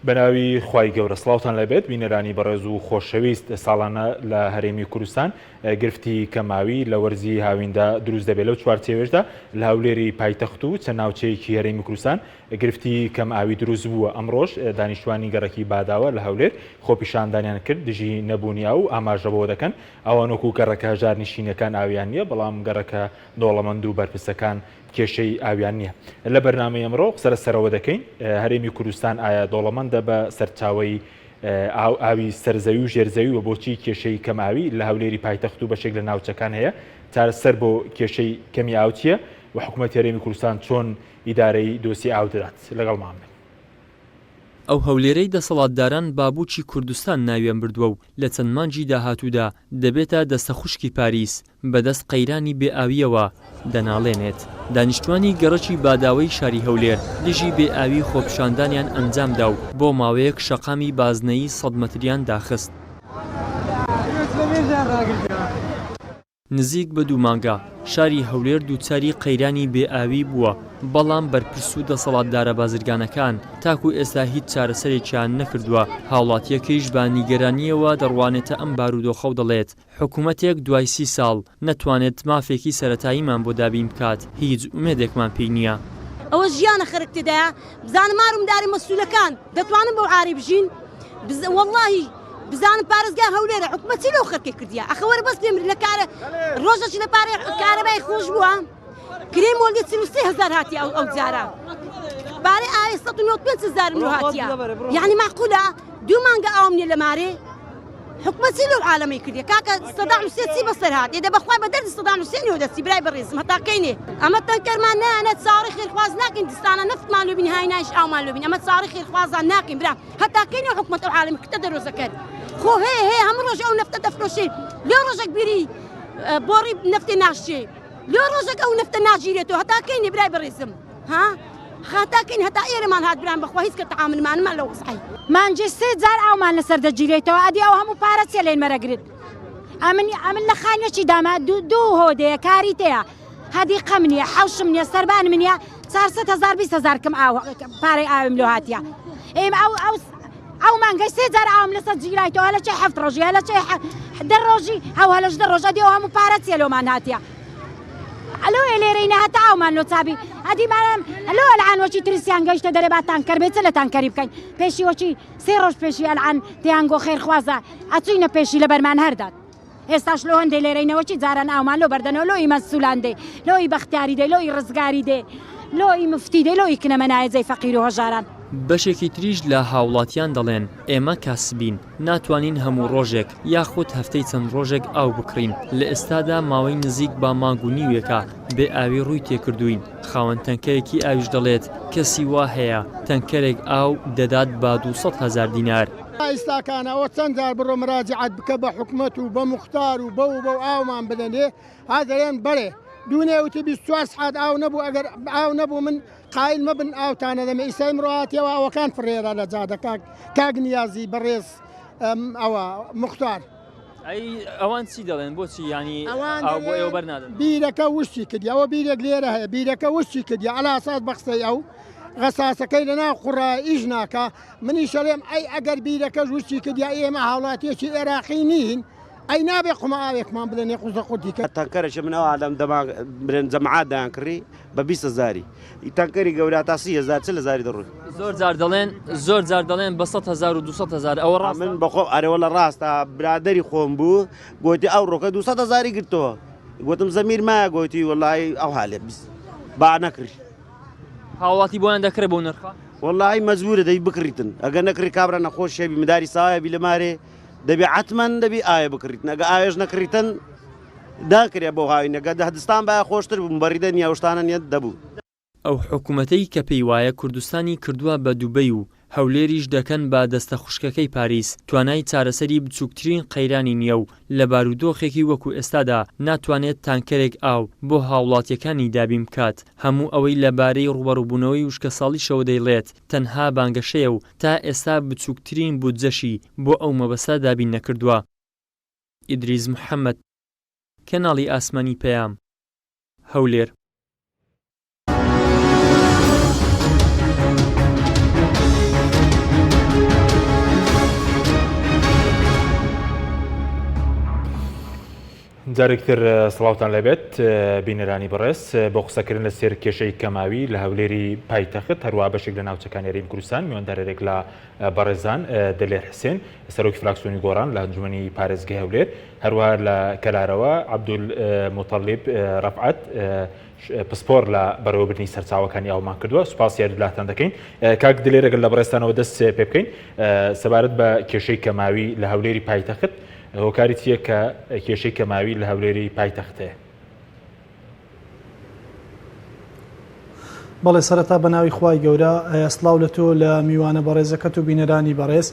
بەناوی خوای گەورە سڵاوتان لەبێت بینەرانی بەڕێز و خۆشەویست ساڵانە لە هەرێمی کوردستان گرفتی کەماوی لە وەرزی هاویندا دروست دەبێت لەو چوارچێوێژدا لە هەولێری پایتەخت و چەند ناوچەیەکی هەرێمی کوردستان گرفتی کەماوی دروست بووە. ئەمڕۆژ دانیشتوانی گەڕەکی باداوە لە هەولێر خۆپیشاندانیان کرد دژی نەبوونیا و ئاماژەبەوە دەکەن ئەوانۆکو گەڕەکە هەژار نشینەکان ئاویان نییە بەڵام گەڕەکە دۆڵەمەند و بەرپرسەکان کێشەی ئاویان نییە. لە بەرنامەی ئەمڕۆ قسە سەرەوە دەکەین هەرێمی کوردستان ئایا دۆڵەمەندە بە سەرچاوەی ئاوی سەرزەوی و ژێرزەوی و بۆچی کێشەی کەماوی لە هەولێری پایتەخت و بەشێک لە ناوچەکان هەیە چارەسەر بۆ کێشەی کەمی ئاو چییە و حکوومەتی هەرێمی کوردستان چۆن ئیدارەی دۆسی ئاو دەدات. لەگەڵمان بن. ئەو هەولێرەی دەسەڵاتداران بابووچی کوردستان ناویان بردووە و لە چەند مانجی داهاتوودا دەبێتە دەستە خوشکی پاریس بەدەست قەیرانی بێئاویەوە دەناڵێنێت. دانیشتوانی گەڕەکی باداوەی شاری هەولێر دژی بێئاوی خۆپیشاندانیان ئەنجامدا و بۆ ماوەیەک شەقامی بازنەیی 100 مەتریان داخست. نزیک بە 2 مانگە شاری هەولێر دووچاری قەیرانی بێئاوی بووە، بەڵام بەرپرس و دەسەڵاتدارە بازرگانەکان تاکو ئێستا هیچ چارەسەرێکیان نەکردووە. هاوڵاتیەکەیش بە نیگەرانیەوە دەڕوانێتە ئەم بارودۆخە و دەڵێت حکوومەتێک دوای 30 ساڵ نەتوانێت مافێکی سەرەتاییمان بۆ دابین بکات، هیچ ئومێدێکمان پێی نییە. ئەوە ژیانە خەرکتێدایە بزانم مارمداری مەسئولەکان دەتوانن بۆ عاری بژین وەڵڵاهی بزانم پارێزگای هەولێرە حکومەتی لەو خەرکێ کردیە ئەخەوەرە بەس پێم لە کارە ڕۆژەی لە پارێ کارەبای خۆش بووە کرێم وەلگە 33,000 هاتی ئەو جارە پارەی ئاوی 195,000 مرۆ هاتیە یعنی معقولە 2 مانگە ئاوم نییە لە مارێ حکومەتی لەو عالەمەی کردیە کاکە سەداع حوسێن چی بەسەر هات ئێدە بەخوای بە دەردی سەداع حوسێنیەوە دەستی برای بەڕێزم هەتاکەینێ ئەمە تەنکەرمان نانە چاوەڕێی خێرخواز ناکەین دستانە نەفتمان لێ بین های نایش ئاومان لێ بین ئەمە چاوەڕێی خێرخوازان ناکەین برا هەتاکەینێ حکومەت ئەو عالەمی کردە دەرۆزەکەن خۆ هەیە هەموو ڕۆژ ئەو نەفتە دەفرۆشێ لێ ڕۆژێک بیری بۆڕی نەفتێ ناشێ لێ ڕۆژێک ئەو نەفتە ناگیرێتەوە هەتاکەینێ برای بەڕێزم ها خاتاکەین هەتا ئێرەمان هات بران بەخوا هیچ کە تەعاملمانمان لەو قسەی مانجێ 3 جار ئاومان لەسەر دەگیرێتەوە ئەدی ئەو هەموو پارە چێ لێن مەرەگرت ئەمن لە خانێکی داما دوو هۆدەیە کاری تەیە هەدیقە منیە حەوشم نییە سەربان منیە 400,000 20,000 کەم پارەی ئاوم لێ هاتیە ئێمە ئەو مانگەی 3 جار ئاوم لەسەر جیرایتەوە لە چێ 7 ڕۆژی لە چێ 10 ڕۆژی ئەو هەلەش 10 ڕۆژ ئەدی ئەو هەموو پارە چێ لێمان هاتیە ئەلۆ لێرەینە هەتا ئاومان لۆ چابی ئەدیمانم ئەلۆ ئەلعانوەکی ترسیان گەیشتە دەرێ تانکەر بێت لە تانکەری بکەین پێشی وەکی 3 ڕۆژ پێشی ئەلعان تیانگۆ خێرخوازە ئەچوینە پێشی لە بەرمان هەردات ئێستاش لۆ هەندێک لێرەینەوەکی جاران ئاومان لۆ بەردەنەوە لۆی مەسئولان دێ لۆی بەختیاری دێ لۆی ڕزگاری دێ لۆی مفتی دێ لۆی کنەمەنایەزەی فەقیر و هەژاران. بەشێکی تریش لە هاوڵاتیان دەڵێن ئێمە کاسبین ناتوانین هەموو ڕۆژێک یاخود هەفتەی چەند ڕۆژێک ئاو بکڕین لە ئێستادا ماوەی نزیک با مانگ و نیوێکە بێ ئاوی ڕووی تێکردوین. خاوەن تەنکەرێکی ئاویش دەڵێت کەسی وا هەیە تەنکەرێک ئاو دەدات با 200,000 دینار. ئێستاکانەوە چەند جار بڕۆ مراجعات بکە بە حکومەت و بە موختار و بەو ئاومان بدەنێ هادەێن بەڵێ دوونێ وتی 24 ساعت ئاو نەبوو ئەگەر ئاو نەبوو من قایل مەبن ئاوتانە دەمە ئیسای مرۆهاتیەوە ئەوەکان فڕێرە لە جادە کاک نیازی بەڕێز ئەوە موختار ئەوان چی دەڵێن بۆچی ینی بۆ ئێوە بەرنادەن بیرەکە وشتی کردی ئەوە بیرێک لێرە هەیە بیرەکە وشتی کردی ئەلاسات بەخسەی ئەو غەساسەکەی لەناو خوڕای ئیش ناکە منی شەڵێم ئەی ئەگەر بیرەکەش وشتی کردیا ئێمە هاوڵاتیەکی عێراقی نین ئەی نابێ قومە ئاوێکمان بدەنێ قوزە قوتی کە تەنکەرێکی منەوە ئادەم برێن جەمعاتدایان کڕی بە 20,000 تەنکەری گەورە تا 30,000 40,000 دەڕووی زۆر جار دەڵێن بە 100,000 و 200,000 ئەوە ڕاست من بەخۆ ئەرێوە لە ڕاستە برادەری خۆم بوو گوتی ئەو ڕۆکە 200,000 گرتەوە گوتم زەمیر مایە گوتی وەڵی ئەو حالێ با نەکری هاوڵاتی بۆیان دەکرێت بۆ نرخە وەڵی مەزبورە دەی بکڕیتن ئەگەر نەکری کابرا نەخۆش شێبی مداری ساوایبی لە مارێ دەبێ عتمەن دەبی ئایا بکڕیتن ئەگە ئاێژ نەکڕیتن داکرێ بۆ هاوی نەگە دەهدستان باە خۆشتر بووم بەڕیدە نیاوشتانە نیەت دەبوو. ئەو حکوومەتەی کە پێی وایە کوردستانی کردووە بە دووبەی و هەولێریش دەکەن بە دەستە خوشکەکەی پاریس توانای چارەسەری بچووکترین قەیرانی نییە و لە بارودۆخێکی وەکو ئێستادا ناتوانێت تانکەرێک ئاو بۆ هاوڵاتیەکانی دابین بکات. هەموو ئەوەی لەبارەی ڕوبەڕووبوونەوەی وشکە ساڵی شەوە دەیڵێت تەنها بانگەشەیە و تا ئێستا بچووکترین بودجەشی بۆ ئەو مەبەستە دابین نەکردووە. ئیدریس محەممەد کەناڵی ئاسمانی پەیام هەولێر. جارێکتر سڵاوتان لەبێت بینەرانی بەڕێز بۆ قسەکردن لە سێر کێشەی کەماوی لە هەولێری پایتەخت هەروە بەشێک لە ناوچەکانی هەرێمی کوردستان میواندارێک لە بەڕێزان دلێر حسێن سەرۆکی فراکسیۆنی گۆڕان لە ئەنجومەنی پارێزگای هەولێر هەروە لە کەلارەوە عەبدولموتەڵیب ڕەفعەت پسپۆر لە بەڕێوەبردننی سەرچاوەکانی ئاومان کردووە سوپاس یاریدلاتان دەکەین کاک دلێر ئەگەر لە بەڕێستانەوە دەست پێ بکەین سەبارەت بە کێشەی کەماوی لە هەولێری پایتەخت هۆکاری چییە کە کێشەی کەماوی لە هەولێری پایتەختەیە؟ بەڵێ سەرەتا بە ناوی خوای گەورە سڵاو لە تۆ لە میوانە بەڕێزەکەت و بینەرانی بەڕێز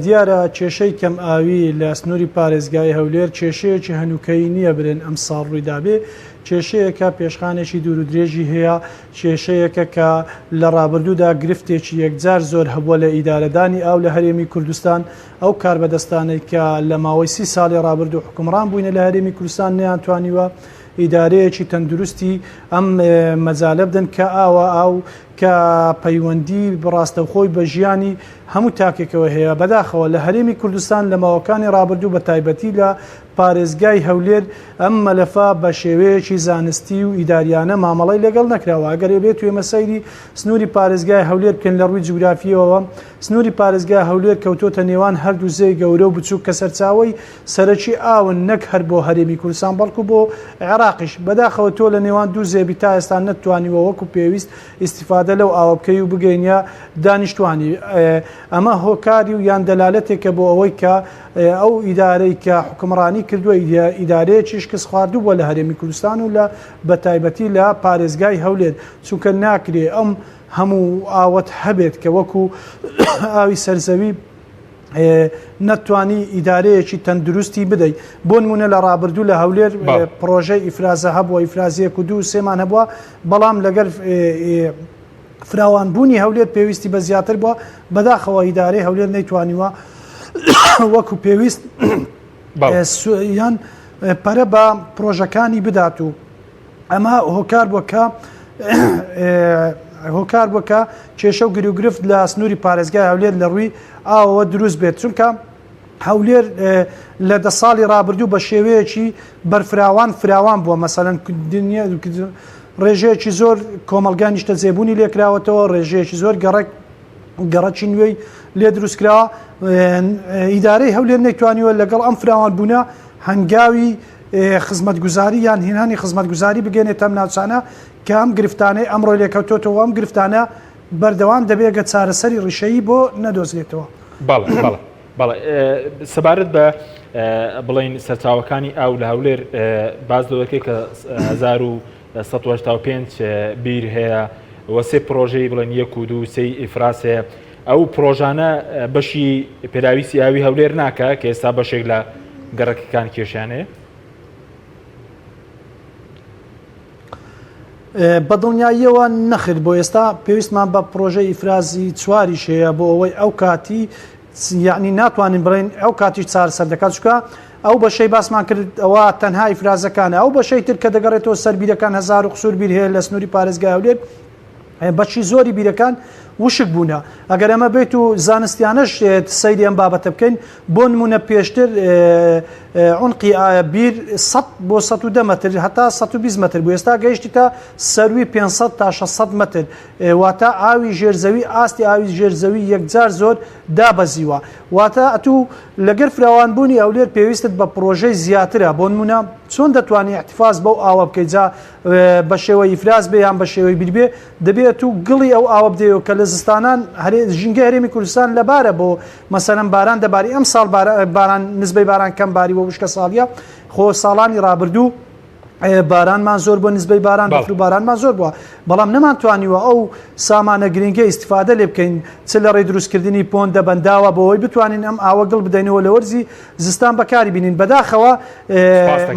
دیارە کێشەی کەم ئاوی لە سنووری پارێزگای هەولێر کێشەیەکی هەنووکەی نییە برن ئەم ساڵ ڕوویدابێ کێشەیەکە پێشخانێکی دوور و درێژی هەیە کێشەیەکە کە لە ڕابردوودا گرفتێکی یەکجار زۆر هەبووە لە ئیدارەدانی ئاو لە هەرێمی کوردستان ئەو کاربەدەستانەی کە لە ماوەی 30 ساڵی ڕابردوو حکومڕان بووینە لە هەرێمی کوردستان نەیانتوانیوە ئیدارەیەکی تەندروستی ئەم مەجالە بدەن کە ئاوە ئاو کە پەیوەندی بڕاستەوخۆی بە ژیانی هەموو تاکێکەوە هەیە بەداخەوە لە هەرێمی کوردستان لە ماوەکانی ڕابردوو بە تایبەتی لە پارێزگای هەولێر ئەم مەلەفە بە شێوەیەکی زانستی و ئیداریانە مامەڵی لەگەڵ نەکراوە ئەگەر بێت توێمە سەیری سنووری پارێزگای هەولێر بکەن لە ڕووی جوگرافیەوە سنووری پارێزگای هەولێر کەوتۆتە نێوان هەردوو زەی گەورە و بچووک کە سەرچاوی سەرەکی ئاون نەک هەر بۆ هەرێمی کوردستان بەڵکو بۆ عێراقیش بەداخەوە تۆ لە نێوان دوو زێبی تا ئێستا نەتوانیوە وەکو پێویست ئیسیفادە لەو ئاوە بکەی و بگەینە دانیشتوانی ئەمە هۆکاری و یان دەلالەتێکە بۆ ئەوەی کە ئەو ئیدارەی کە حکومڕانی کردووە ئیدارەیەکیش کەس خواردوو بووە لە هەرێمی کوردستان و لە بەتایبەتی لە پارێزگای هەولێر چونکە ناکرێ ئەم هەموو ئاوەت هەبێت کە وەکو ئاوی سەرزەوی نەتوانی ئیدارەیەکی تەندروستی بدەیت بۆ نمونە لە ڕابردوو لە هەولێر پرۆژەی ئیفرازە هەبووە ئیفرازیەک و 2 3مان هەبووە بەڵام لەگەر فراوانبوونی هەولێر پێویستی بە زیاتر بووە بەداخەوە ئیدارەی هەولێر نەیتوانیوە وەکو پێویست یان پەرە بە پرۆژەکانی بدات و ئەمە هۆکار بووە کە کێشە و گرفت لە سنووری پارێزگای هەولێر لە ڕووی ئاوە دروست بێت چونکە هەولێر لە 10 ساڵی ڕابردوو بە شێوەیەکی فراوان بووە مەسەلەن ڕێژەیەکی زۆر کۆمەلگا نیشتە جێبوونی لێکراوەتەوە ڕێژەیەکی زۆر گەڕەکی نوێی لێ دروستکراوە ئیدارەی هەولێر نەیتوانیوە لەگەڵ ئەم فراوان بوونە هەنگاوی خزمەتگوزاری یان هێنانی خزمەتگوزاری بگەنێتە ئەم ناوچانە کە ئەم گرفتانەی ئەمڕۆ لێکەوتۆتەوە ئەم گرفتانە بەردەوام دەبێگە چارەسەری ڕیشەیی بۆ نەدۆزرێتەوە. بەڵێ سەبارەت بە بڵین سەرچاوەکانی ئاو لە هەولێر باز دەکەی کە 1985 بیر هەیە وەسێ پرۆژەی بڵێن 1 و 2 3 ئیفراس هەیە ئەو پرۆژانە بەشی پێداویستی ئاوی هەولێر ناکە کە ئێستا بەشێک لە گەڕەکەکان کێشیانەیە بەدڵنیاییەوە نەخر بۆ ئێستا پێویستمان بە پرۆژەی ئیفرازی چواریش هەیە بۆ ئەوەی ئەو کاتی یعنی ناتوانین بڕین ئەو کاتیش چارەسەر دەکات چکە ئەو بەشەی باسمان کرد ئەوە تەنها ئیفرازەکانە ئەو بەشەی تر کە دەگەڕێتەوە سەر بیرەکان 1000 قسوور بیر هەیە لە سنووری پارێزگای هەولێر بەچی زۆری بیرەکان وشک بوونە ئەگەر ئەمە بێت و زانستیانەش سەیری ئەم بابەتە بکەین بۆ نمونە پێشتر عونقی بیر 100 بۆ 110 متر هەتا 120 متر بوو ئێستا گەیشتی تا سەروی 500 تا 600 متر واتە ئاوی ژێرزەوی ئاستی ئاوی ژێرزەوی یەکجار زۆر دابەزیوە واتە ئەتوو لەگەر فراوانبوونی هەولێر پێویستت بە پرۆژەی زیاترە بۆ نمونە چۆن دەتوانانی احتفاظ بەو ئاوە بکەیت جا بە شێوەی ئیفراز بێ یان بە شێوەی بیربێ دەبێت و گڵی ئەو ئاوە بدەیەوە کە لە زستانان ژینگە هەرێمی کوردستان لەبارە بۆ مەسەلەن باران دەباری ئەم ساڵ باران نسبەی باران کەم باری بۆ وشکە ساڵیە خۆ ساڵانی ڕابردوو بارانمان زۆر بۆ نسبەی باران بەفر و بارانمان زۆر بووە بەڵام نەمانتوانیوە ئەو سامانە گرنگە ئیسیفادە لێ بکەین چ لە ڕێی دروستکردنی پۆندە بەنداوە بۆەوەی بتوانین ئەم ئاوە گڵ بدەینەوە لە وەرزی زستان بەکاری بینین بەداخەوە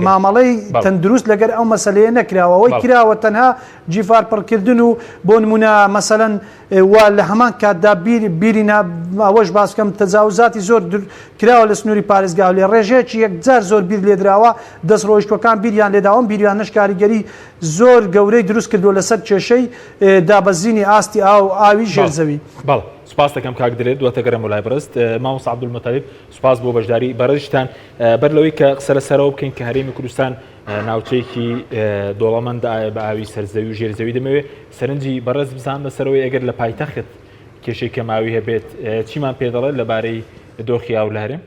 مامەڵەی تەندروست لەگەر ئەو مەسەلەیە نەکراوە ئەوەی کراوە تەنها جیفار پڕکردن و بۆ نمونە مەسەلەن وا لە هەمان کاتدا بیری ئەوەش باس بکەم تەجاوزاتی زۆر کراوە لە سنووری پارێزگای هەولێر ڕێژەیەکی یەکجار زۆر بیر لێدراوە دەست ڕۆیشتوەکان بیریان لێداوە بیریانش کاریگەری زۆر گەورەی دروست کردو لەسەر کێشەی دابەزینی ئاستی ئاوی ژێرزەوی. بەڵێ سپاس دەکەم کاک درێت دواتەگەرم وڵای بەڕست مامۆستا عەبدولمەتەلیب سپاس بۆ بەشداری بەڕێژتان بەر لەوەی کە قسە لەسەرەوە بکەین کە هەرێمی کوردستان ناوچەیەکی دۆڵەمەند بە ئاوی سەرزەوی و ژێرزەوی دەمەوێت سەرنجی بەڕێز بزان لەسەرەوەی ئەگەر لە پایتەخت کێشەی کەماوی هەبێت چیمان پێ دەڵێت لەبارەی دۆخی ئاو لە هەرێم؟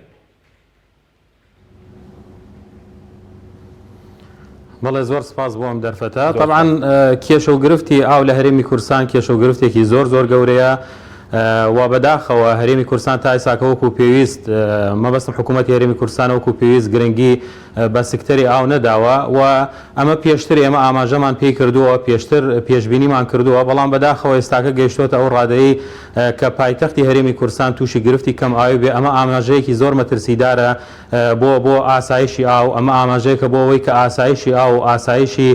بەڵێ زۆر سپاس بۆ ئەم دەرفەتە طبعاً کێشە و گرفتی ئاو لە هەرێمی کوردستان کێشە و گرفتێکی زۆر گەورەیە و بەداخەوە هەرێمی کوردستان تا ئێساکە وەکو پێویست مەبەستم حکوومەتی هەرێمی کوردستان وەکو پێویست گرنگی بە سکتەری ئاو نەداوە و ئەمە پێشتر ئێمە ئاماژەمان پێی کردووە پێشتر پێشبینیمان کردووە بەڵام بەداخەوە ئێستاکە گەیشتۆتە ئەو ڕادەیە کە پایتەختی هەرێمی کوردستان تووشی گرفتی کەم ئاوی بێ ئەمە ئاماژەیەکی زۆر مەترسیدارە بۆ ئاسایشی ئاو ئەمە ئاماژەیەکە بۆ ئەوەی کە ئاسایشی ئاو و ئاسایشی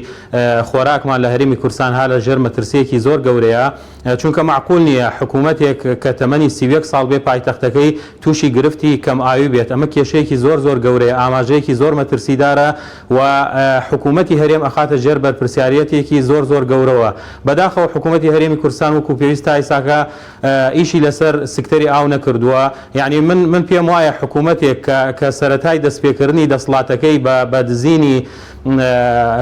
خۆراکمان لە هەرێمی کوردستان ها لە ژێر مەترسیەکی زۆر گەورەیە چونکە معقول نییە حکوومەتێک کە تەمەنی 31 ساڵ بێ پایتەختەکەی تووشی گرفتی کەم ئاوی بێت ئەمە کێشەیەکی زۆر گەورەیە ئاماژەیەکی زۆر مەترسیدارە و حکوومەتی هەرێم ئەخاتە ژێر بەرپرسیارەتێکی زۆر گەورەوە بەداخەوە حکوومەتی هەرێمی کوردستان وەکو پێویست تا ئێساکە ئیشی لەسەر سکتەری ئاو نەکردووە یعنی من پێم وایە حکوومەتێک کە سەرەتای دەستپێکردنی دەسڵاتەکەی بە دزینی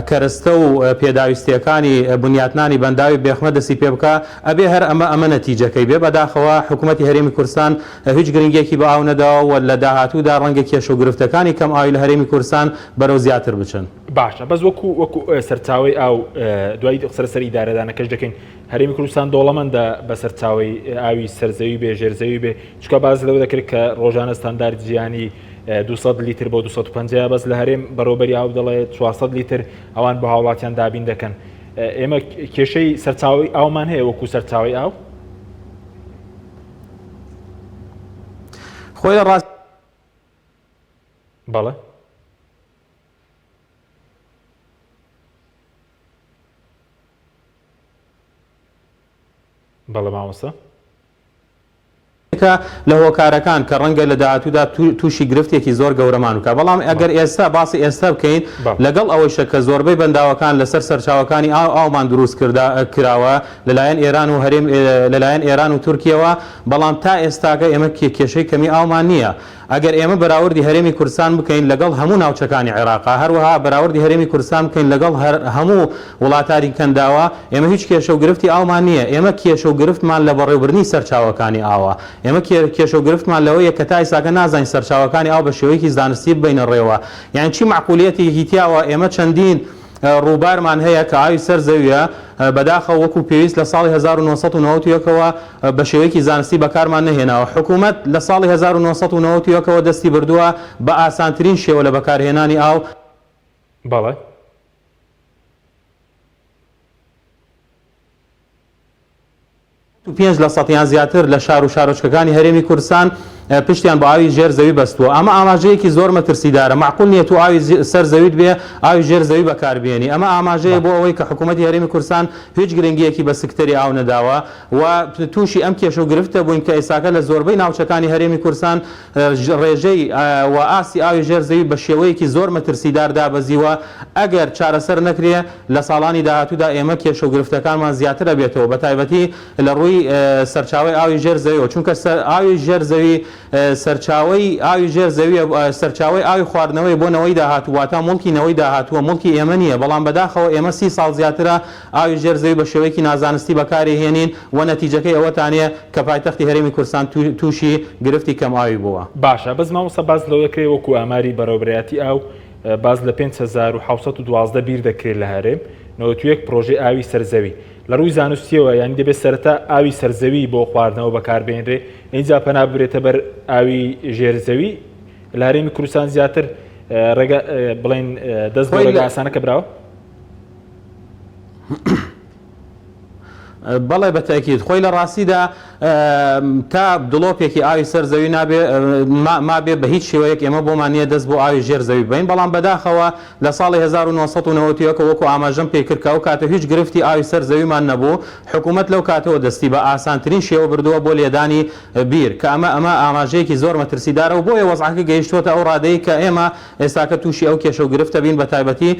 کەرستە و پێداویستیەکانی بنیاتنانی بەنداوی بێخمە دەستی پێ بکە ئەبێ هەر ئەمە نەتیجەکەی بێ بەداخەوە حکوومەتی هەرێمی کوردستان هیچ گرنگێکی بە ئاو نەداوە و لە داهاتوودا ڕەنگە کێشە و گرفتەکانی کەم ئاوی لە هەرێمی کوردستان بەرەو زیاتر بچن. باشە بەس وەکو سەرچاوی ئاو دوای سەرسەر ئیدارەدانەکەش دەکەین هەرێمی کوردستان دۆڵەمەندە بە سەرچاوی ئاوی سەرزەوی بێ ژێرزەوی بێ چکە باز لەوە دەکرێت کە ڕۆژانە ستاندارد جیهانی 200 لیتر بۆ 250 بەس لە هەرێم بەڕۆبەری ئاو دەڵێت 400 لیتر ئەوان بە هاوڵاتیان دابین دەکەن ئێمە کێشەی سەرچاوی ئاومان هەیە وەکو سەرچاوی ئاو خۆی ڕاست بەڵێ بەڵێ مامۆستا لە هۆکارەکان کە ڕەنگە لە داهاتوودا تووشی گرفتێکی زۆر گەورەمان وکە بەڵام ئەگەر ئێستا باسی ئێستا بکەین لەگەڵ ئەوەیشە کە زۆربەی بەنداوەکان لەسەر سەرچاوەکانی ئاومان دروست کراوە لەلایەن ئێران و هەرێم لەلایەن ئێران و تورکیەوە بەڵام تا ئێستاکە ئێمە کێشەی کەمی ئاومان نییە ئەگەر ئێمە بەراوردی هەرێمی کوردستان بکەین لەگەڵ هەموو ناوچەکانی عێراقا هەروەها بەراوردی هەرێمی کوردستان بکەین لەگەڵ هەموو وڵاتانی کەنداوە ئێمە هیچ کێشە و گرفتی ئاومان نییە ئێمە کێشە و گرفتمان لە بەڕێوەبردنی سەرچاوەکانی ئاوە ئێمە کێشە و گرفتمان لەوەیە کە تا ئێستاکە نازانین سەرچاوەکانی ئاو بە شێوەیەکی زانستی ببینە ڕێوە یعنی چی معقولیەتێکی تیاوە ئێمە چەندین ڕووبارمان هەیە کە ئاوی سەر زەویە بەداخەوە وەکو پێویست لە ساڵی 1990ەوە بە شێوەیەکی زانستی بەکارمان نهێناوە حکوومەت لە ساڵی 1990ەوە دەستی بردووە بە ئاسانترین شێوە لە بەکارهێنانی ئاو بەڵێ 5 لە سەدیان زیاتر لە شار و شارۆچکەکانی هەرێمی کوردستان پشتیان بە ئاوی ژێر زەوی بەستووە ئەمە ئاماژەیەکی زۆر مەترسیدارە معقول نییە تو ئاوی سەر زەویت بێ ئاوی ژێر زەوی بەکاربێنی ئەمە ئاماژەیە بۆ ئەوەی کە حکوومەتی هەرێمی کوردستان هیچ گرنگیەکی بە سکتەری ئاو نەداوە و تووشی ئەم کێشە و گرفتە بووین کە ئێستاکە لە زۆربەی ناوچەکانی هەرێمی کوردستان ڕێژەی و ئاستی ئاوی ژێر زەوی بە شێوەیەکی زۆر مەترسیدار دابەزیوە ئەگەر چارەسەر نەکرێ لە ساڵانی داهاتوودا ئێمە کێشە و گرفتەکانمان زیاتر ئەبێتەوە بە تایبەتی لە ڕووی سەرچاوی ئاوی ژێر زەویەوە چونکە ئاوی ژێر زەوی سەرچاوی ئاوی ژێر زەوی سەرچاوی ئاوی خواردنەوەی بۆ نەوەی داهاتوو واتە مڵکی نەوەی داهاتووە مڵکی ئێمە نییە بەڵام بەداخەوە ئێمە 30 ساڵ زیاترە ئاوی ژێر زەوی بە شێوەیەکی نازانستی بەکاری هێنین و نەتیجەکەی ئەوەتانەیە کە پایتەختی هەرێمی کوردستان تووشی گرفتی کەم ئاوی بووە. باشە بەس مامۆستا باز لەوە دەکرێت وەکو ئاماری بەڕێوەبەرایەتی ئاو باز لە 5712 بیر دەکرێت لە هەرێم 91 پرۆژەی ئاوی سەرزەوی لە ڕووی زانستیەوە یانی دەبێت سەرەتا ئاوی سەرزەوی بۆ خواردنەوە بەکاربێنرێ اینجا پەنا ببرێتە بەر ئاوی ژێرزەوی لە هەرێمی کوردستان زیاتر ڕێگە بڵێن دەست بۆ ڕێگە ئاسانەکە براوە بەڵێ بەتەکیید خۆی لە ڕاستیدا تا دڵۆپێکی ئاوی سەر زەوی نابێ مابێ بە هیچ شێوەیەک ئێمە بۆمانە دەست بۆ ئاوی ژێر زەوی بین بەڵام بەداخەوە لە ساڵی 1990 وەکو ئاماژەم پێکرد ئەو کاتە هیچ گرفتی ئاوی سەر زەویمان نەبوو حکوومەت لەو کاتەوە دەستی بە ئاسانترین شێوە بردووە بۆ لێدانی بیر کە ئەمە ئاماژەیەکی زۆر مەترسیدارە و بۆیە وەزعەکە گەیشتوتە ئەو ڕادەی کە ئێمە ئێستاکە تووشی ئەو کێشە و گرفتە بین بە تایبەتی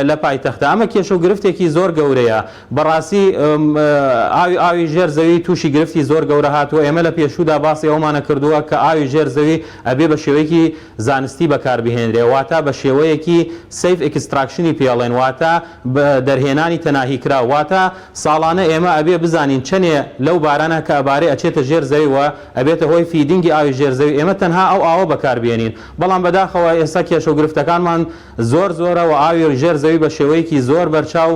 لە پایتەختە ئەمە کێشە و گرفتێکی زۆر گەورەیە بەڕاستی ئاوی ژێر زەوی تووشی گرفتی زۆر گەورە هاتووە ئێمە لە پێشودا باسی ئەومانە کردووە کە ئاوی ژێر زەوی ئەبێ بە شێوەیەکی زانستی بەکاربهێنرێ واتە بە شێوەیەکی سیف ئەکستراکشنی پێڵێن واتە دەرهێنانی تەناهی کرا واتە ساڵانە ئێمە ئەبێ بزانین چەندێ لەو بارانە کە ئەبارێ ئەچێتە ژێر زەویەوە ئەبێتە هۆی فیدینگی ئاوی ژێر زەوی ئێمە تەنها ئەو ئاوە بەکاربێنین بەڵام بەداخەوە ئێستا کێشە و گرفتەکانمان زۆر زۆرە و ئاوی ژێر زەوی بە شێوەیەکی زۆر بەرچاو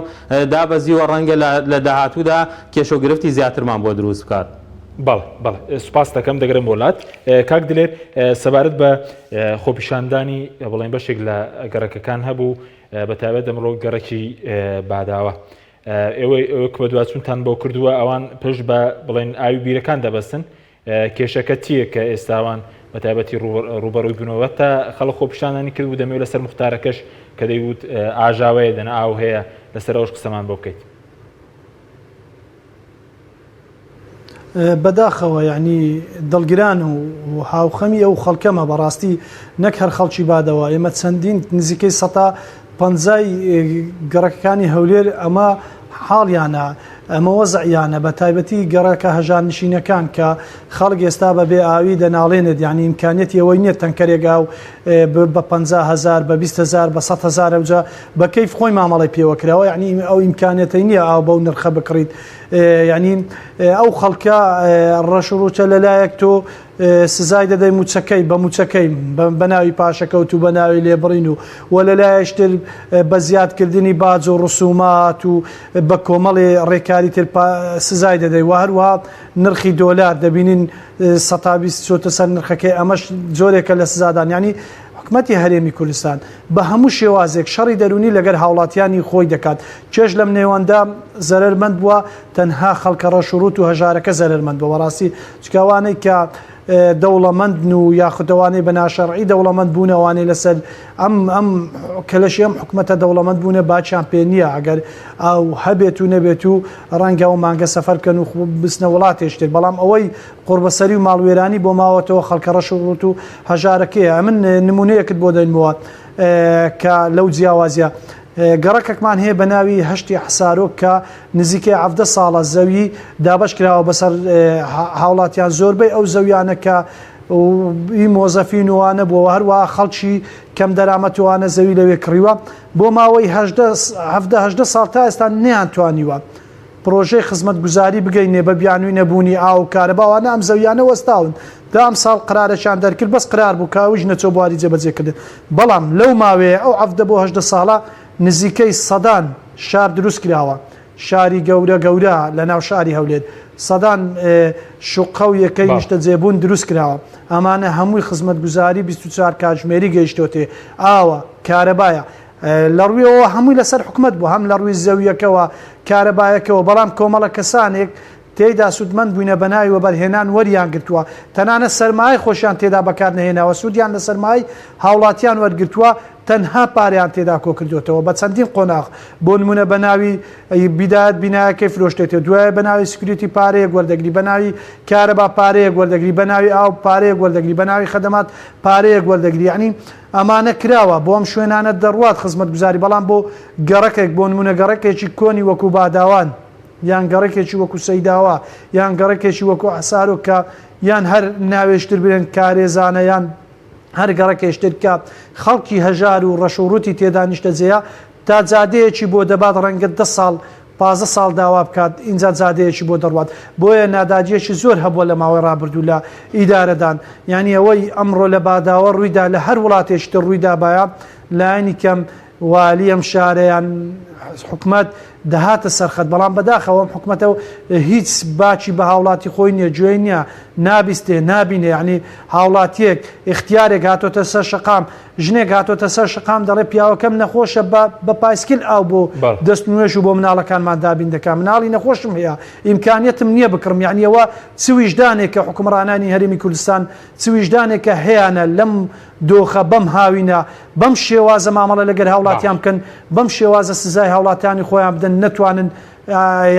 دابەزیوە ڕەنگە لە داهاتوودا کێشە و گرفتی زیاترمان بۆ دروست بکات. بەڵێ سوپاس دەکەم دەگەرم وڵات کاک دلێر سەبارەت بە خۆپیشاندانی بڵێن بەشێک لە گەڕەکەکان هەبوو بەتابەت ئەمڕۆ گەڕێکی باداوە ئێوە بە دوواچوونتان بۆ کردووە ئەوان پشت بە بڵێن ئاوی بیرەکان دەبەستن کێشەکە چییە کە ئێستاوان بە تایبەتی ڕوبەڕووی بنەوە تا خەڵک خۆپیشاندانی کرد و دەمەوێت لەسەر مختارەکەش کە دەیوت ئاژاوەیە دەنا ئاو هەیە لەسەر ئەوش قسەمان بۆ بکەیت. بەداخەوە یعنی دڵگران و هاوخەمی ئەو خەڵکەمە بەڕاستی نەک هەر خەڵکی بادەوە ئێمە چەندین نزیکەی 150 گەڕەکەکانی هەولێر ئەمە حاڵیانە ئەمە وەزعیانە بە تایبەتی گەڕەکە هەژار نشینەکان کە خەڵک ئێستا بەبێ ئاوی دەناڵێنێت یعنی ئیمکانێتی ئەوەی نییە تەنکەرێک ئاو بە 50,000 بە 20,000 بە 100,000 ئەوجا بە کەیف خۆی مامەڵی پێوەکراوە یعنی ئەو ئیمکانێتی نییە ئاو بەو نرخە بکڕیت یعنی ئەو خەڵکە ڕەشڕوچە لەلایەک تۆ سزای دەدەی موچەکەی بە موچەکەی بە ناوی پاشەکەوت و بە ناوی لێبڕین و لەلایەشتر بە زیادکردنی باج و ڕسومات و بە کۆمەڵی ڕێکاری تر سزای دەدەی و هەروە نرخی دۆلار دەبینین 120 چۆتە سەر نرخەکەی ئەمەش جۆرێکە لە سزادان ینی حکومەتی هەرێمی کوردستان بە هەموو شێوازێک شەڕی دەرونی لەگەر هاوڵاتیانی خۆی دەکات چێژ لەم نێوەندا زەرمەند بووە تەنها خەڵکە ڕەشوروت و هەژارەکە زەرمەند بووە بەڕاستی چکاوانەی کە دەوڵەمەند و یاخودەوانەی بە ناشەرعی دەوڵەمەند بوونەوانەی لەسەر ئەم کەلەشی ئەم حکومەتە دەوڵەمەند بوونە باچیان پێ نییە ئەگەر ئەو هەبێت و نەبێت و ڕەنگە و مانگە سەفەر بکەن و بستنە وڵاتێشتێت بەڵام ئەوەی قوربەسەری و ماڵوێرانی بۆ ماوەتەوە خەڵکە ڕەشوروت و هەژارەکەیە من نمونەیەکت بۆ دەینەوە کە لەو جیاوازیە گەڕەکەکمان هەیە بە ناوی هەشتی حسارۆک کە نزیکەی 17 ساڵە زەوی دابش کراوە بەسەر هاوڵاتیان زۆربەی ئەو زەویانە کە مۆزەفین وانە بۆ هەروە خەڵکی کەم دەرامەتوانە زەوی لەوێ کڕیوە بۆ ماوەی 17 ساڵ تا ئێستا نەیان توانیوە پرۆژەی خزمەت گوزاری بگەینێ بە بیانووی نەبوونی ئاو کارەباوانە ئەم زەویانە وەستاون دا ئەم ساڵ قرارەشان دەرکرد بەس قرار بوو کاویش نەچۆ بواری جێبەجێکردن بەڵام لەو ماوەیە ئەو 17 بۆ 18 ساڵە نزیکەی سەدان شار دروست کراوە شاری گەورە لە ناو شاری هەولێر سەدان شوقە و یەکەی نیشتە جێبوون دروست کراوە ئەمانە هەمووی خزمەت گوزاری 24 کاتژمێری گەیشتۆتێ ئاوە کارەبایە لە ڕوویەوە هەمووی لەسەر حکومت بوو هەم لە ڕووی زەویەکەوە کارەبایەکەوە بەڵام کۆمەڵە کەسانێک تێیدا سوودمەند بووینە بە ناوی وەبەرهێنان وەریان گرتووە تەنانە سەرمای خۆشیان تێدا بەکار نەهێناوە سوودیان لە سەرمای هاوڵاتیان وەرگرتووە تەنها پاریان تێدا کۆ کردوێتەوە بە چەندین قۆناغ بۆ نمونە بە ناوی بیدات بینایەکەی فرۆشتێتێ دوایە بە ناوی سکیوریتی پارەیەک وەردەگری بە ناوی کارەبا پارەیەک وەردەگری بە ناوی ئاو پارەیەک وەردەگری بە ناوی خەدەمات پارەیەک وەردەگری یعنی ئەمانە کراوە بۆ ئەم شوێنانە دەڕوات خزمەت گوزاری بەڵام بۆ گەڕەکێک بۆ نمونە گەڕەکێکی کۆنی وەکو باداوان یان گەڕێکێکی وەکو سەیداوە یان گەڕێکێکی وەکو ئەسارۆ کە یان هەر ناوێشتر بێن کارێزانە یان هەر گەڕەکێشتر کە خەڵکی هەژار و ڕەشوڕوتی تێدا نیشتە جێە تا جادەیەکی بۆ دەبات ڕەنگە 10 ساڵ 15 ساڵ داوا بکات اینجا جادەیەکی بۆ دەڕوات بۆیە ناداجیەکی زۆر هەبووە لە ماوەی ڕابردوو لە ئیدارەدان یعنی ئەوەی ئەمڕۆ لە باداوە ڕوویدا لە هەر وڵاتێشتر ڕوویدا باە لایەنی کەم والی ئەم شارەیان حکومەت دەهاتە سەرخەت بەڵام بەداخەوە حکوومەتە هیچ باچی بە هاوڵاتی خۆی نییە گوێی نییە نابیستێ نابینێ ینی هاوڵاتیەک اختیارێک هاتۆتە سەر شقام ژنێک هاتۆتە سەر شقام دەڵێ پیاوەکەم نەخۆشە بە پایسکل ئاو بۆ دەست نوێژ و بۆ مناڵەکانمان دابین دەکەم مناڵی نەخۆشم هەیە ئیمکانیەتم نییە بکڕم یعنیەوە چویژدانێکە حکومڕانانی هەرێمی کوردستان چویژدانێکە هەیەە لەم دۆخە بەم هاوینە بەم شێوازە مامەڵە لەگەر هاوڵاتیان بکەن بەم شێوازە سزای هاوڵاتیانی خۆیان بدەن نەتوانن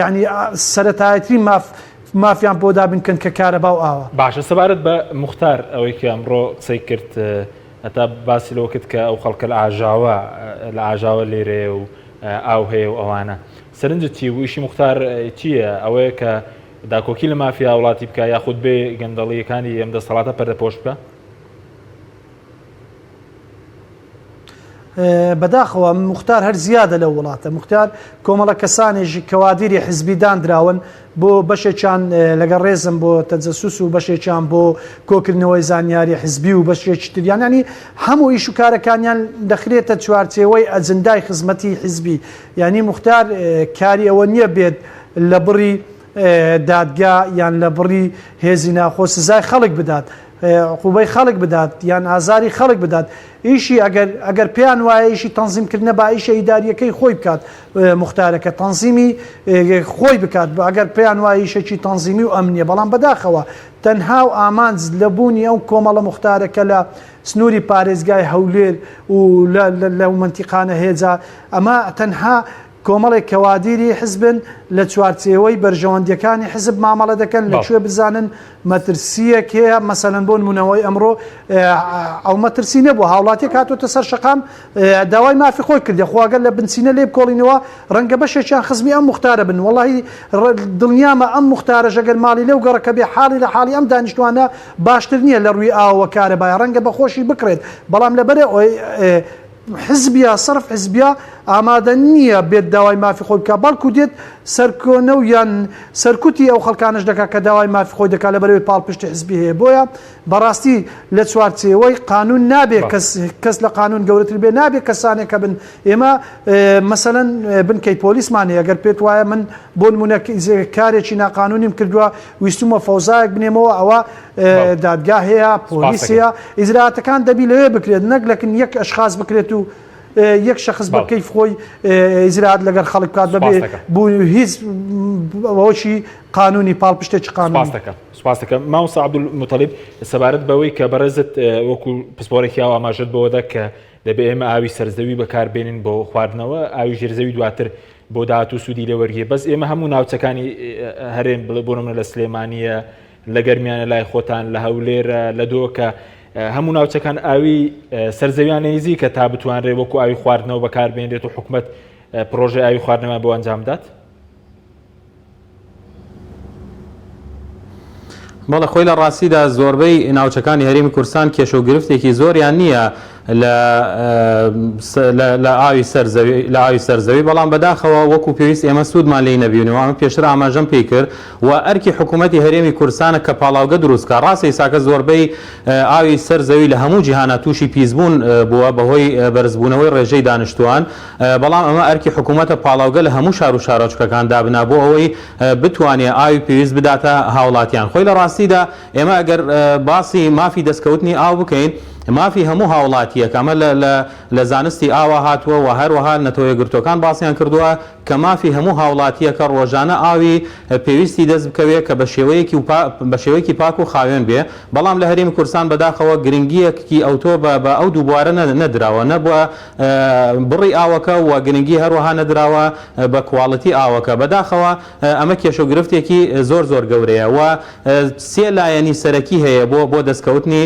ینی سەرەتایەتی مافیان بۆ دابنکەن کە کارە باو ئاوە باشە سەبارەت بە موختار ئەوەی کە ئەمڕۆ قسەی کرد هەتا باسی لەوە کرد کە ئەو خەڵکە لە ئاژاوە لێرێ و ئاو هەیە و ئەوانە سەرنجت چی ویشی موختار چییە ئەوەیە کە داکۆکی لە مافیا وڵاتی بکە یاخود بێ گەندەڵیەکانی ئەم دەسەڵاتە پەردەپۆش بکە بەداخەوە موختار هەر زیادە لە وڵاتە موختار کۆمەڵە کەسانێژی کەوادیری حیزبیدان دراون بۆ بەشێکیان لەگەڵ ڕێزم بۆ تەجەسوس و بەشێکیان بۆ کۆکردنەوەی زانیاری حیزبی و بەشێکی تریان ینی هەموو ئیش و کارەکانیان دەخرێتە چوارچێوەی ئەجندای خزمەتی حیزبی ینی موختار کاری ئەوە نییە بێت لە بڕی دادگا یان لە بڕی هێزی ناخۆ سزای خەڵک بدات عقوبەی خەڵک بدات یان ئازاری خەڵک بدات ئیشی ئەگەر پێیان وایە ئیشی تەنزیمکردنە با ئیشە ئیداریەکەی خۆی بکات موختارەکە تەنزیمی خۆی بکات ئەگەر پێیان وایە ئیشێکی تەنزیمی و ئەمنیە بەڵام بەداخەوە تەنها و ئامانج لەبوونی ئەو کۆمەڵە موختارەکە لە سنووری پارێزگای هەولێر و لە منتیقانە هێجا ئەمە تەنها کۆمەڵێک کەوادیری حزبن لە چوارچێوەی بەرژەوەندیەکانی حزب مامەڵە دەکەن لەکوێ بزانن مەترسیەک هەیە مەسەلەن بۆ نمونەوەی ئەمڕۆ ئەو مەترسی نەبوو هاوڵاتیەک هاتوۆتە سەر شقام داوای مافی خۆی کردی خواگەر لە بنچینە لێ بکۆڵینەوە ڕەنگە بەشێکیان خزمی ئەم موختارە بن وەڵاهی دڵنیامە ئەم موختارە ژەگەر ماڵی لەو گەڕەکە بێ حاڵی لە حاڵی ئەم دانیشتوانە باشتر نییە لە ڕووی ئاوە کارەبایە ڕەنگە بەخۆشی بکرێت بەڵام لەبەرێ حزبیا سەرف حزبیا ئامادە نییە بێت داوای مافی خۆی بکە بەڵکو دێت سەرکۆنە و یان سەرکوتی ئەو خەڵکانش دەکات کە داوای مافی خۆی دەکات لەبەرەوەی پاڵپشتی حزبی هەیە بۆیە بەڕاستی لە چوارچێوەی قانون نابێت کەس لە قانون گەورەتر بێ نابێت کەسانێکە بن ئێمە مەسەلەن بنکەی پۆلیسمان هەیە ئەگەر پێت وایە من بۆ نمونە کارێکی ناقانونیم کردووە ویستومە فەوزایەک بنێمەوە ئەوە دادگا هەیە پۆلیس هەیە ئیجراعاتەکان دەبی لەوێ بکرێت نەک لەکن یەک ئەشخاص بکرێت و یەک شخص بە کەیف خۆی ئیجراعات لەگەر خەڵک بکات بەبێ بوو هیچ ئەوەشی قانونی پاڵپشتێکی قانونی سپاس دەکەم مامۆستا عەبدولموتەلیب سەبارەت بەوەی کە بەڕێزت وەکو پسپۆرێکی ئاو ئاماژەت بەوەدا کە دەبێ ئێمە ئاوی سەرزەوی بەکاربێنین بۆ خواردنەوە ئاوی ژێرزەوی دواتر بۆ داهات و سوودی لێوەرگێ بەس ئێمە هەموو ناوچەکانی هەرێم بۆ نمونە لە سلێمانیە لە گەرمیانە لای خۆتان لە هەولێرە لە دۆکە هەموو ناوچەکان ئاوی سەرزەویان نزیکە کە تا بتوانرێ وەکو ئاوی خواردنەوە بەکاربێنرێت و حکوومەت پرۆژه ئاوی خواردنەوە بۆ ئەنجام دات؟ بەڵێ خۆی لە ڕاستیدا زۆربەی ناوچەکانی هەرێمی کوردستان کێشە و گرفتێکی زۆریان نییە لە ئاوی سەرزەوی بەڵام بەداخەوە وەکو پێویست ئێمە سوودمان لێی نەبیونەوە ئەمە پێشتر ئاماژەم پێی کرد و ئەرکی حکوومەتی هەرێمی کوردستانە کە پاڵاوگە دروستکە ڕاستی ساکە زۆربەی ئاوی سەرزەوی لە هەموو جیهانە تووشی پیسبوون بووە بەهۆی بەرزبوونەوەی ڕێژەی دانیشتوان بەڵام ئەمە ئەرکی حکوومەتە پاڵاوگە لە هەموو شار و شارۆچکەکان دابنا بۆ ئەوەی بتوانێت ئاوی پێویست بداتە هاوڵاتیان خۆی لە ڕاستیدا ئێمە ئەگەر باسی مافی دەستکەوتنی ئاو بکەین مافی هەموو هاوڵاتیەک ئەمە لە زانستی ئاوا هاتووە و هەروەها نەتەوەی گرتوەکان باسییان کردووە کە مافی هەموو هاوڵاتیەکە ڕۆژانە ئاوی پێویستی دەست بکەوێت کە بە شێوەیەکی پاک و خاوێن بێ بەڵام لە هەرێمی کوردستان بەداخەوە گرنگیەکی ئەوتۆ بە ئەو دووبوارە نەدراوە نەبووە بڕی ئاوەکە و گرنگی هەروەها نەدراوە بە کواڵەتی ئاوەکە بەداخەوە ئەمە کێشە و گرفتێکی زۆر گەورەیە و سێ لایەنی سەرەکی هەیە بۆ دەستکەوتنی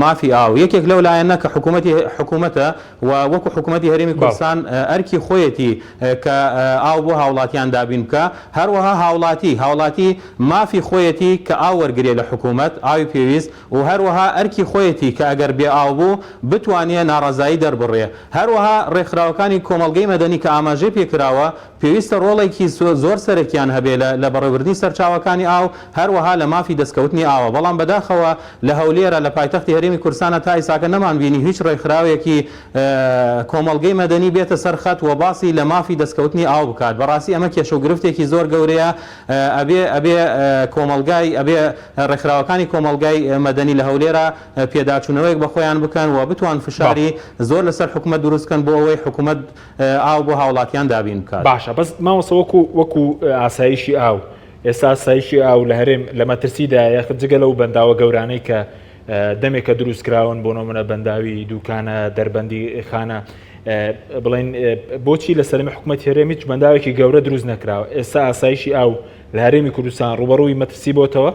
مافی ئاو یەکێک لەو لایەنە کە حکوومەتە و وەکو حکوومەتی هەرێمی کوردستان ئەرکی خۆیەتی کە ئاو بۆ هاوڵاتیان دابین بکە هەروەها هاوڵاتی مافی خۆیەتی کە ئاو وەرگێ لە حکوومەت ئاوی پێویست و هەروەها ئەرکی خۆیەتی کە ئەگەر بێ ئاو بوو بتوانێت ناڕەزایی دەربڕێ هەروەها ڕێکخراوەکانی کۆمەڵگەی مەدەنی کە ئاماژەی پێکراوە پێویستە ڕۆڵێکی زۆر سەرەکیان هەبێ لە بەڕێوەبردنی سەرچاوەکانی ئاو هەروەها لە مافی دەستکەوتنی ئاوە بەڵام بەداخەوە لە هەولێرە لە پایتەختی هەرێمی کوردستانە تا ئێساکە نەمانبینی هیچ ڕێکخراوێکی کۆمەڵگەی مەدەنی بێتە سەرخەت و باسی لە مافی دەستکەوتنی ئاو بکات. بەڕاستی ئەمە کێشە و گرفتێکی زۆر گەورەیە. ئەبێ کۆمەلگای ئەبێ ڕێکخراوەکانی کۆمەلگای مەدەنی لە هەولێرە پێداچوونەوەیەک بە خۆیان بکەن و بتوان فشاری زۆر لەسەر حکومەت دروستکەن بۆ ئەوەی حکومەت ئاو بۆ هاوڵاتیان دابین بکات. باشە بەس ماوەسە وەکو ئاسایشی ئاو ئێستا ئاسایشی ئاو لە هەرێم لە مەترسیدا یاخ جگە لەو بەنداوە گەورانەی کە دەمێکە دروستکراون بۆ نمونە بەنداوی دوکانە دەربەندی خانە بڵێن بۆچی لە سەرمی حکومەت هەرێمی هیچ بەنداوێکی گەورە دروست نەکراوە ئێستا ئاسایشی ئاو لە هەرێمی کوردستان ڕوبەڕووی مەترسی بۆتەوە؟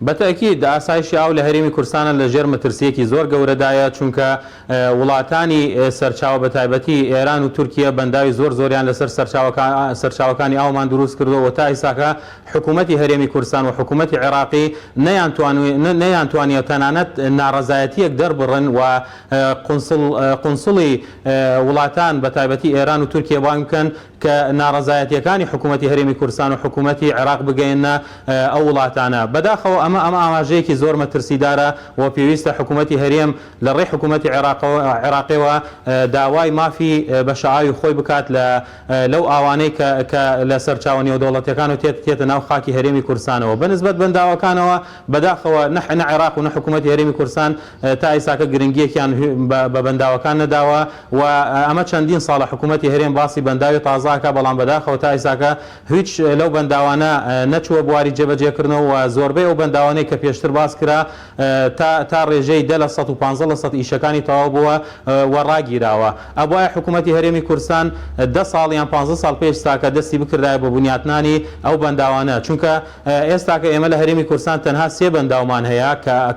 بەتەکید ئاسایشی ئاو لە هەرێمی کوردستانە لە ژێر مەترسیەکی زۆر گەورەدایە چونکە وڵاتانی سەرچاوە بە تایبەتی ئێران و تورکیا بەنداوی زۆریان لەسەر سەرچاوەکانی ئاومان دروست کردەوە تا ئێساکە حکوومەتی هەرێمی کوردستان و حکوومەتی عێراقی نەیانتوانیە تەنانەت ناڕەزایەتیەک دەربڕن و قونسڵی وڵاتان بە تایبەتی ئێران و تورکیا بانگ بکەن کە ناڕەزایەتیەکانی حکوومەتی هەرێمی کوردستان و حکوومەتی عێراق بگەێنە ئەو وڵاتانە. بەداخەوە ئەمە ئاماژەیەکی زۆر مەترسیدارە و پێویستە حکوومەتی هەرێم لە ڕێی حکوومەتی عێراقیەوە داوای مافی بەشعاوی خۆی بکات لەو ئاوانەی کە لە سەرچاوە نێودەوڵەتیەکان و تێتە ناو خاکی هەرێمی کوردستانەوە بەنسبەت بەنداوەکانەوە بەداخەوە نە عێراق و نە حکوومەتی هەرێمی کوردستان تا ئێساکە گرنگیەکیان بە بەنداوەکان نەداوە و ئەمە چەندین ساڵە حکوومەتی هەرێم باسی بەنداوی تازاکە بەڵام بەداخەوە تا ئێساکە هیچ لەو بەنداوانە نەچووە بواری جێبەجێکردنەوە و زۆربەی ئەو بەنداوانەی کە پێشتر باس کرا تا ڕێژەی 115% ئیشەکانی تەواو بووە و ڕاگیراوە. ئەوایە حکوومەتی هەرێمی کوردستان 10 ساڵ یان 15 ساڵ پێش ساکە دەستی بکردایە بە بنیاتنانی ئەو بەنداوانە چونکە ئێستاکە ئێمە لە هەرێمی کوردستان تەنها 3 بەنداومان هەیە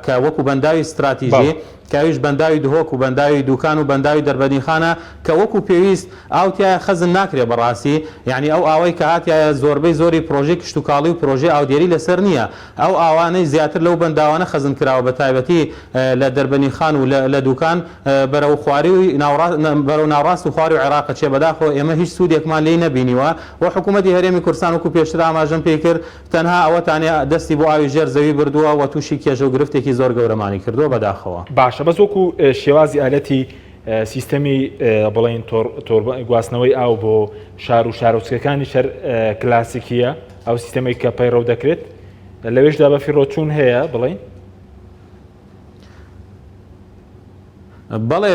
کە وەکو بەنداوی استراتیژی کاویش بەنداوی دهۆک و بەنداوی دوکان و بەنداوی دەربەندیخانە کە وەکو پێویست ئاوتیایە خەزم ناکرێ بەڕاستی یعنی ئەو ئاوەی کە هاتیایە زۆربەی زۆری پرۆژێ کشتتوکاڵی و پرۆژێ ئاودێری لەسەر نییە. ئەو ئاوانەی زیاتر لەو بەنداوانە خەزم کراوە بە تایبەتی لە دەربەندیخان و لە دوکان بەرەو خواری و بەرەو ناوڕاست و خواری و عێراق چێ بەداخۆ ئێمە هیچ سوودێکمان لێی نەبینیوە و حکوومەتی هەرێمی کوردستان وەکو پێشتر ئاماژەم پێی کرد تەنها ئەوەتانێ دەستی بۆ ئاوی ژێر زەوی بردووە و تووشی کێژە و گرفتێکی زۆر گەورەمانی کردووە بەداخەوە. باشە بەس وەکو شێوازی ئالەتی سیستەمی بڵین گواستنەوەی ئاو بۆ شار و شارۆچکەکانی شەر کلاسیکیە ئەو سیستەمەی کە پەیڕەو دەکرێت لەوێشدا بە فیڕۆچوون هەیە بڵین؟ بەڵێ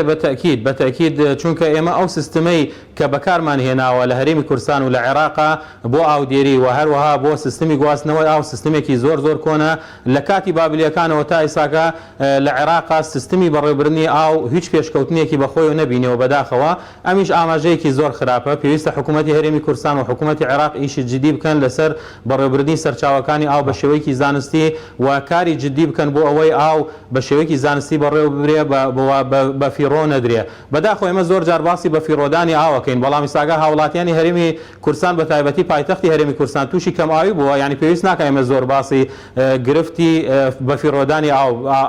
بەتەکید چونکە ئێمە ئەو سیستەمەی کە بەکارمان هێناوە لە هەرێمی کوردستان و لە عێراقا بۆ ئاودێری و هەروەها بۆ سیستەمی گواستنەوەی ئاو سیستەمێکی زۆر کۆنە لە کاتی بابلیەکانەوە تا ئێساکە لە عێراقا سیستەمی بەڕێوەبردنی ئاو هیچ پێشکەوتنیەکی بەخۆی نەبینەوە بەداخەوە ئەمیش ئاماژەیەکی زۆر خراپە. پێویستە حکوومەتی هەرێمی کوردستان و حکوومەتی عێراق ئیشی جدی بکەن لەسەر بەڕێوەبردنی سەرچاوەکانی ئاو بە شێوەیەکی زانستی و کاری جدی بکەن بۆ ئەوەی ئاو بە شێوەیەکی زانستی بەڕێوەبرێ بە فیڕۆ نەدرێ. بەداخۆ ئێمە زۆر جار باسی بە فیڕۆدانی ئاوەکەین بەڵام ئێستاکە هاوڵاتیانی هەرێمی کوردستان بە تایبەتی پایتەختی هەرێمی کوردستان تووشی کەماوی بووە یعنی پێویست ناکە ئێمە زۆر باسی گرفتی بە فیڕۆدانی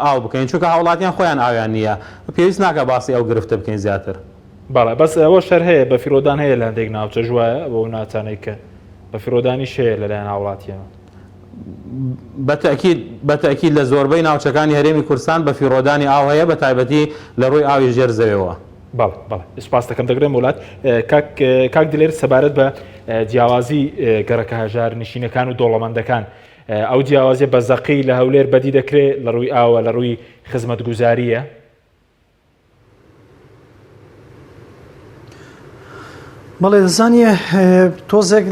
ئاو بکەین چونکە هاوڵاتیان خۆیان ئاویان نییە پێویست ناکە باسی ئەو گرفتە بکەین زیاتر. بەڵێ بەس ئەوە شەر هەیە بە فیڕۆدان هەیە لە هەندێک ناوچە ژوایە بۆ ناچانەی کە بە فیڕۆدانی شەیە لەلایەن هاوڵاتیانە. بەتەکید لە زۆربەی ناوچەکانی هەرێمی کوردستان بە فیڕۆدانی ئاو هەیە بە تایبەتی لە ڕووی ئاوی ژێر زەویەوە. بەڵێ سپاس دەکەم دەگرێم وڵات کاک دلێر سەبارەت بە جیاوازی گەڕەکە هەژار نشینەکان و دۆڵەمەندەکان ئەو جیاوازیە بە زەقی لە هەولێر بەدی دەکرێت لە ڕووی ئاوە لە ڕووی خزمەتگوزاریە؟ بەڵێ دەزانیە تۆزێک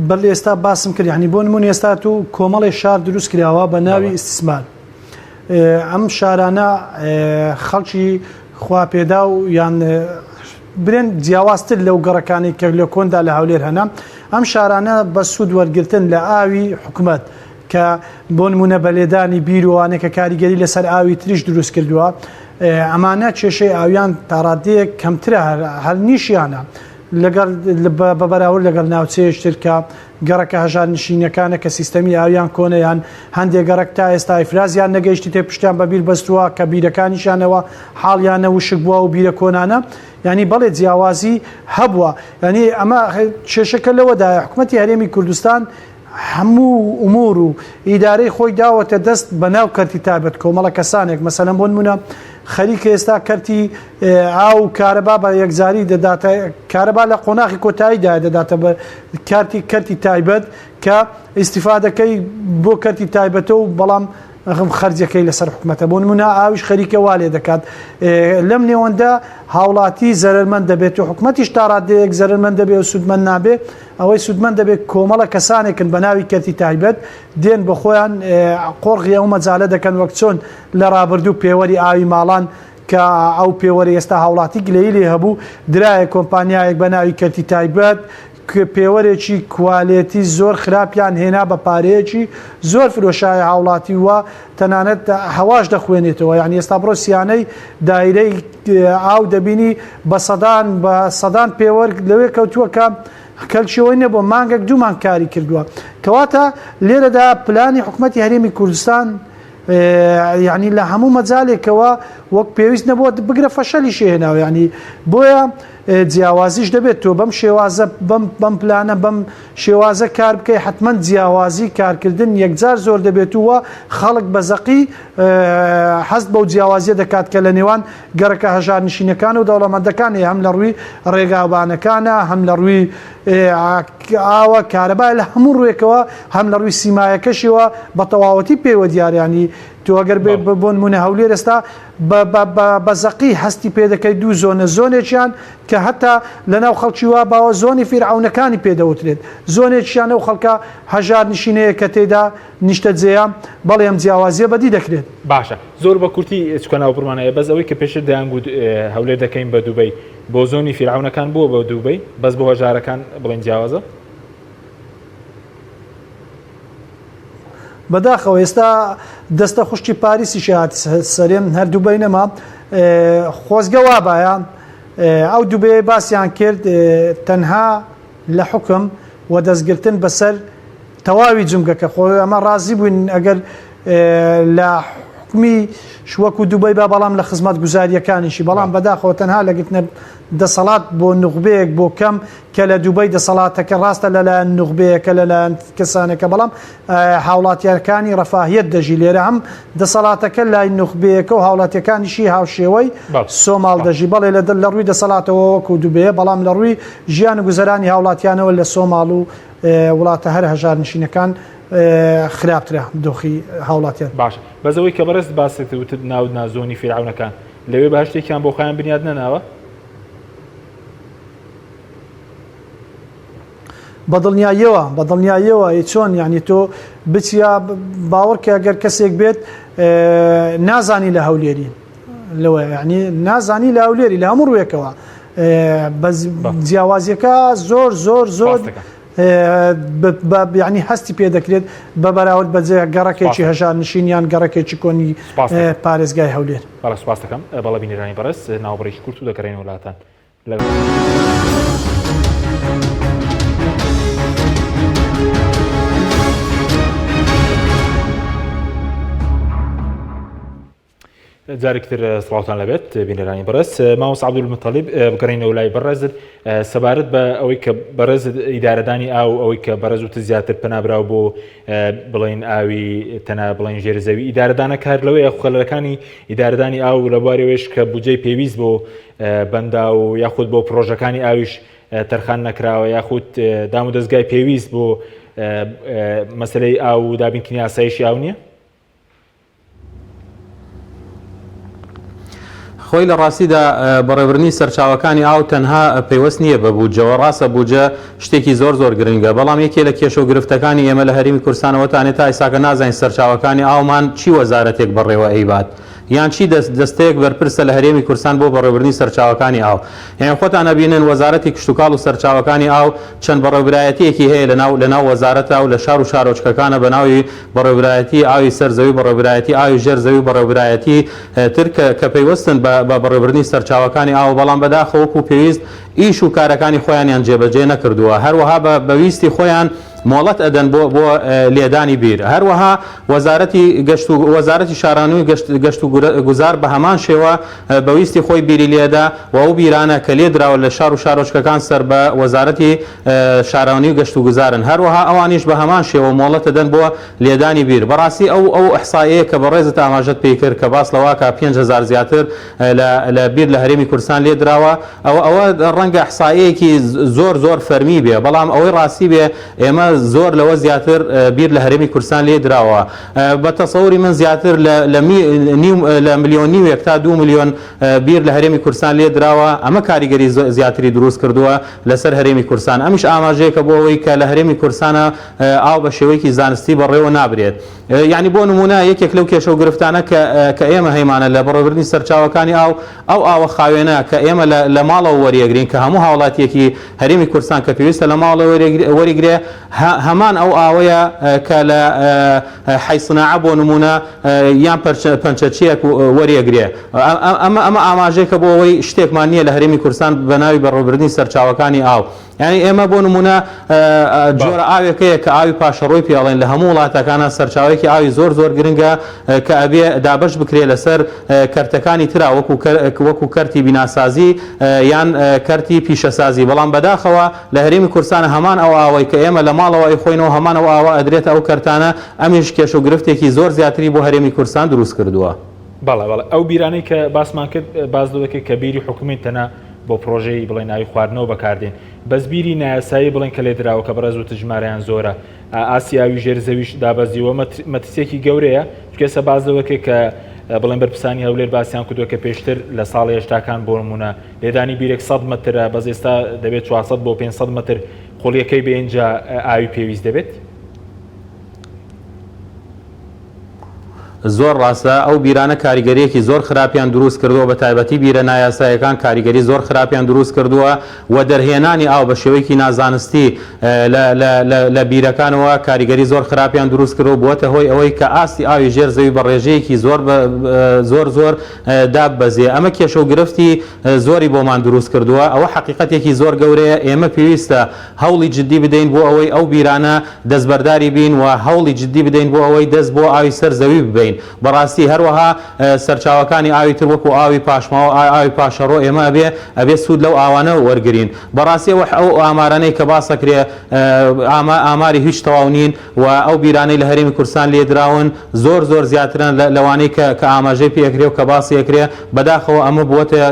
بەر ئێستا باسم کرد یعنی بۆ نمونە ئێستا تو کۆمەڵی شار دروست کراوە بە ناوی ئیستیسمار. ئەم شارانە خەڵکی خواپێدا و یان برێن جیاوازتر لەو گەڕەکانی کە لە کۆندا لە هەولێر هەنا ئەم شارانە بە سوود وەرگرتن لە ئاوی حکوومەت کە بۆ نمونە بەلێدانی بیرۆوانێک کە کاریگەری لەسەر ئاوی تریش دروست کردووە ئەمانە کێشەی ئاویان تاڕادەیەک کەمترە هەر نیشیانە لەگەڵ بەبەراورد لەگەڵ ناوچەیەشتر کە گەڕەکە هەژار نشینەکانە کە سیستەمی ئاویان کۆنەیان هەندێک گەڕک تا ئێستا ئیفرازیان نەگەیشتی تێ پشتیان بە بیر بەستووە کە بیرەکانیشانەوە حاڵیانە وشک بووە و بیرە کۆنانە ینی بەڵێ جیاوازی هەبووە ینی ئەمە کێشەکە لەوەدایە حکوومەتی هەرێمی کوردستان هەموو ئومور و ئیدارەی خۆی داوەتە دەست بە ناو کەرتی تایبەت کۆمەڵە کەسانێک مەسەلەن بۆ نمونە خەریکە ئێستا کەرتی ئاو کارەبا بە یەکجاری دەداتە کارەبا لە قۆناغی کۆتاییدا دەداتە بە کەرتی تایبەت کە ئیستیفادەکەی بۆ کەرتی تایبەتە و بەڵام خەرجەکەی لەسەر حکومەتە بۆ نمونە ئاویش خەریکە وا لێ دەکات لەم نێوەندا هاوڵاتی زەرمەند دەبێت و حکومەتیش تا ڕادەیەک زەرمەند دەبێت و سودمەند نابێ ئەوەی سودمەند دەبێت کۆمەڵە کەسانێکن بە ناوی کەرتی تایبەت دێن بە خۆیان قۆڕغی ئەو مەجالە دەکەن وەک چۆن لە ڕابردوو پێوەری ئاوی ماڵان کە ئەو پێوەری ئێستا هاوڵاتی گلەیی لێ هەبوو درایە کۆمپانیایەک بە ناوی کەرتی تایبەت پێوەرێکی کوالێتی زۆر خراپیان هێنا بە پارەیەکی زۆر فرۆشای هاوڵاتی وە تەنانەت هەواش دەخوێنێتەوە یعنی ئێستا بڕۆسیانەی دایرەی ئاو دەبینی بە سەدان پێوەرگ لەوێ کەوتووە کە کەلچەوەی نە بۆ مانگێک دوومان کاری کردووە کەواتە لێرەدا پلانی حکومەتی هەرێمی کوردستان یعنی لە هەموو مەجالێکەوە وەک پێویست نەبووە بگرە فەشەلی شێناوە ینی بۆیە جیاوازیش دەبێت تۆ بەم شێوازە بەم پلانە بەم شێوازە کار بکەی حتمما جیاوازی کارکردن یەکجار زۆر دەبێت وە خەڵک بەزەقی حەست بەو جیاوازیە دەکات کە لە نێوان گەڕەکە هەژار نشینەکان و دەوڵەمەندەکانی هەم لە ڕووی ڕێگاوبانەکانە هەم لە ڕووی ئاوە کارەبای لە هەموو ڕوویەکەوە هەم لە ڕووی سیمایەکەشیەوە بە تەواوەتی پێوە دیارانی تو ئەگەر بۆ نمونە هەولێر ئێستا بەزەقی هەستی پێ دەکەی دوو زۆنێکیان کە هەتا لەناو خەڵکی وا باوە زۆنی فیرعونەکانی پێدەوترێت زۆنێکیان ئەو خەڵکە هەژار نشینەیە کە تێدا نیشتە جێیە بەڵێ ئەم جیاوازیە بەدی دەکرێت باشە زۆر بە کورتی چکە ناوپڕمانەیە بەس ئەوەی کە پێشتر دەیانگوت هەولێر دەکەین بە دووبەی بۆ زۆنی فیرعونەکان بووە بە دووبەی بەس بۆ هەژارەکان بڵێن جیاوازە بەداخەوە ئێستا دەستە خوشتی پاریسی شهاتی سەرێن هەردووبەی نەما خۆزگە وابایە ئەو دووبەیە باسییان کرد تەنها لە حکم و دەستگرتن بەسەر تەواوی جمگەکە خۆی ئەمە ڕازی بووین ئەگەر لە حکمی شوەکو دووبەی با بەڵام لە خزمەت گوزاریەکانیشی بەڵام بەداخەوە تەنها لە گرتنە دەسەڵات بۆ نوخبەیەک بۆ کەم کە لە دووبەی دەسەڵاتەکە ڕاستە لەلایەن نوخبەیەکە لەلایەن کەسانێکە بەڵام هاوڵاتیەکانی ڕەفاهیەت دەژی لێرە هەم دەسەڵاتەکە لای نوخبەیەکە و هاوڵاتیەکانیشی هاوشێوەی سۆماڵ دەژی بەڵێ لە ڕووی دەسەڵاتەوە وەکو دووبەیە بەڵام لە ڕووی ژیان و گوزەرانی هاوڵاتیانەوە لە سۆماڵ و وڵاتە هەر هەژار نشینەکان خراپترە دۆخی هاوڵاتیان باش بەزەوەی کە بەرز باست وتت ناو نازۆنی فیرعونەکان لەوێ بەهشتێکیان بۆ خۆیان بنیاد نەناوە بەدڵنیاییەوە چۆن یعنی تۆ بچیا باوەڕکە ئەگەر کەسێک بێت نازانی لە هەولێری لەوە یعنی نازانی لە هەولێری لە هەموو ڕوویەکەوە جیاوازیەکە زۆر یعنی هەستی پێ دەکرێت بە بەراورد بەجێ گەڕەکێکی هەژار نشینیان گەڕەکێکی کۆنی پارێزگای هەولێر سپاس دەکەم بەڵە بینێرانی بەڕێز ناوبڕێکی کورت و دەکەڕێن وڵاتان جارێکتر سڵاوتان لەبێت بینەرانی بەڕێز مامۆستا عەبدولمەتەڵیب بگەڕێنەوە لای بەڕێزت سەبارەت بە ئەوەی کە بەڕێزت ئیدارەدانی ئاو ئەوەی کە بەڕێز وتە زیاتر پەنابراو بۆ بڵێن ئاوی تەنە بڵێن ژێرزەوی ئیدارەدانە کار لەوەیە خەلەکانی ئیدارەدانی ئاو لە بوارەوەش کە بودجەی پێویست بۆ بەندا و یاخود بۆ پرۆژەکانی ئاویش تەرخان نەکراوە یاخود دام و دەستگای پێویست بۆ مەسەلەی ئاو و دابینکردنی ئاسایشی ئاو نییە؟ خۆی لە ڕاستیدا بەڕێوەبردنی سەرچاوەکانی ئاو تەنها پەیوەست نییە بە بوجەوە ڕاستە بوجە شتێکی زۆر گرنگە بەڵام یەکێ لە کێشە و گرفتەکانی ئێمە لە هەرێمی کوردستانەوەتانێت تا ئێساکە نازانین سەرچاوەکانی ئاومان چی وەزارەتێک بەڕێوە ئەیبات یان چی دەستەیەک بەرپرسە لە هەرێمی کوردستان بۆ بەڕێوەبردنی سەرچاوەکانی ئاو یان خۆتان ئەبینن وەزارەتی کشتوکاڵ و سەرچاوەکانی ئاو چەند بەڕێوەبرایەتیەکی هەیە لەناو وەزارەتە و لە شار و شارۆچکەکانە بە ناوی بەڕێوەبرایەتی ئاوی سەرزەوی بەڕێوەبرایەتی ئاوی ژێرزەوی بەڕێوەبرایەتی تر کە پەیوەستن بە بەڕێوەبردنی سەرچاوەکانی ئاو بەڵام بەداخەوەکو پێویست ئیش و کارەکانی خۆیانیان جێبەجێ نەکردووە هەروەها بەویستی خۆیان مۆڵەت ئەدەن بۆ لێدانی بیر. هەروەها وەزارەتی شارانوی گەشت و گوزار بە هەمان شێوە بەویستی خۆی بیری لێدا و ئەو بیرانە کە لێدراوە لە شار و شارۆچکەکان سەر بە وەزارەتی شارانی و گەشت و گوزارن. هەروەها ئەوانیش بە هەمان شێوە مۆڵەت ئەدەن بۆ لێدانی بیر. بەڕاستی ئەو ئەحسایەیە کە بەڕێزت ئاماژەت پێی کرد کە باس لەواکە 5,000 زیاتر لە بیر لە هەرێمی کوردستان لێدراوە، ئەوە ڕەنگە ئەحسایەیەکی زۆر فەرمی بێ، بەڵام ئەوەی ڕاستی بێ ئێمە زۆر لەوە زیاتر بیر لە هەرێمی کوردستان لێدراوە. بە تەسەوری من زیاتر لە ملیۆن نیوێک تا 2 ملیۆن بیر لە هەرێمی کوردستان لێدراوە. ئەمە کاریگەری زیاتری دروست کردووە لەسەر هەرێمی کوردستان. ئەمیش ئاماژەیەکە بۆ ئەوەی کە لە هەرێمی کوردستانە ئاو بە شێوەیەکی زانستی بەڕێوە نابرێت. یعنی بۆ نمونە یەکێک لەو کێشە و گرفتانە کە ئێمە هەیمانە لە بەڕێوەبردننی سەرچاوەکانی ئاوە خاوێنە کە ئێمە لە ماڵەوە وەریەگرین کە هەموو هاوڵاتیەکی هەرێمی کوردستان کە پێویستە لە ماڵە وەریگرێ هەمان ئەو ئاوەیە کە لە حیسناعە بۆ نمونە یان پەنچەچیەک وەریەگرێ. ئەمە ئاماژەیەکە بۆ ئەوەی شتێکمان نییە لە هەرێمی کوردستان بە ناوی بەڕێوەبردننی سەرچاوەکانی ئاو. یعنی ئێمە بۆ نمونە جۆرە ئاوێکەیە کە ئاوی پاشەڕۆی پێڵێن لە هەموو وڵاتەکانە سەرچاوێکی ئاوی زۆر گرنگە کە ئەبێ دابش بکرێ لەسەر کەرتەکانی ترا وەکو کەرتی بیناسازی یان کەرتی پیشەسازی. بەڵام بەداخەوە لە هەرێمی کوردستانە هەمان ئەو ئاوەی کە ئێمە لە ماڵەوە خۆینەوە هەمان ئەو ئاوە ئەدرێتە ئەو کەرتانە. ئەمیش کێش و گرفتێکی زۆر زیاتری بۆ هەرێمی کوردستان دروست کردووە. بەڵێ ئەو بیرانەی کە باسمان کرد باز دەکەی کە بیری حکوومەتەنە بۆ پرۆژەی بڵێن ناوی خواردنەوە بەکاردێن، بەس بیری نایاسایی بڵێن کە لێدراوە کە بەڕێز و تژمارەیان زۆرە، ئاسیاوی ژێرزەویش دابەزیوە مەترسیێکی گەورەیە. چکەسە باز دەکەی کە بڵێن بەرپرسانی هەولێر باسییان کردووە کە پێشتر لە ساڵی هێشتاکان بۆ نمونە لێدانی بیرێک 100 مترە، بەس ئێستا دەبێت 400 بۆ 500 متر خۆڵیەکەی بە ئینجا ئاوی پێویست دەبێت. زۆر ڕاستە ئەو بیرانە کاریگەریەکی زۆر خراپیان دروست کردووە، بە تایبەتی بیرە نایاسایەکان کاریگەری زۆر خراپیان دروست کردووە و دەرهێنانی ئاو بە شێوەیەکی نازانستی لە بیرەکانەوە کاریگەری زۆر خراپیان دروست کردەوە بووەتە هۆی ئەوەی کە ئاستی ئاوی ژێر زەوی بە ڕێژەیەکی زۆر داببەزێ. ئەمە کێشە و گرفتی زۆری بۆمان دروست کردووە. ئەوە حقیقەتێکی زۆر گەورەیە. ئێمە پێویستە هەوڵی جددی بدەین بۆ ئەوەی ئەو بیرانە دەستبەرداری بین و هەوڵی جددی بدەین بۆ ئەوەی دەست بۆ ئاوی سەر زەوی ببین. بەڕاستی هەروەها سەرچاوەکانی ئاوی تر وەکو ئاوی پاشماوە ئاوی پاشەڕۆ ئێمە ئەبێ سوود لەو ئاوانە وەرگین. بەڕاستی ئەو ئامارانەی کە باسەکرێ ئاماری هیچ تەواو نین و ئەو بیرانەی لە هەرێمی کوردستان لێدراون زۆر زیاترن لەوانەی کە ئاماژەی پێکرێ و کە باسی ئەکرێ. بەداخەوە ئەمە بووەتە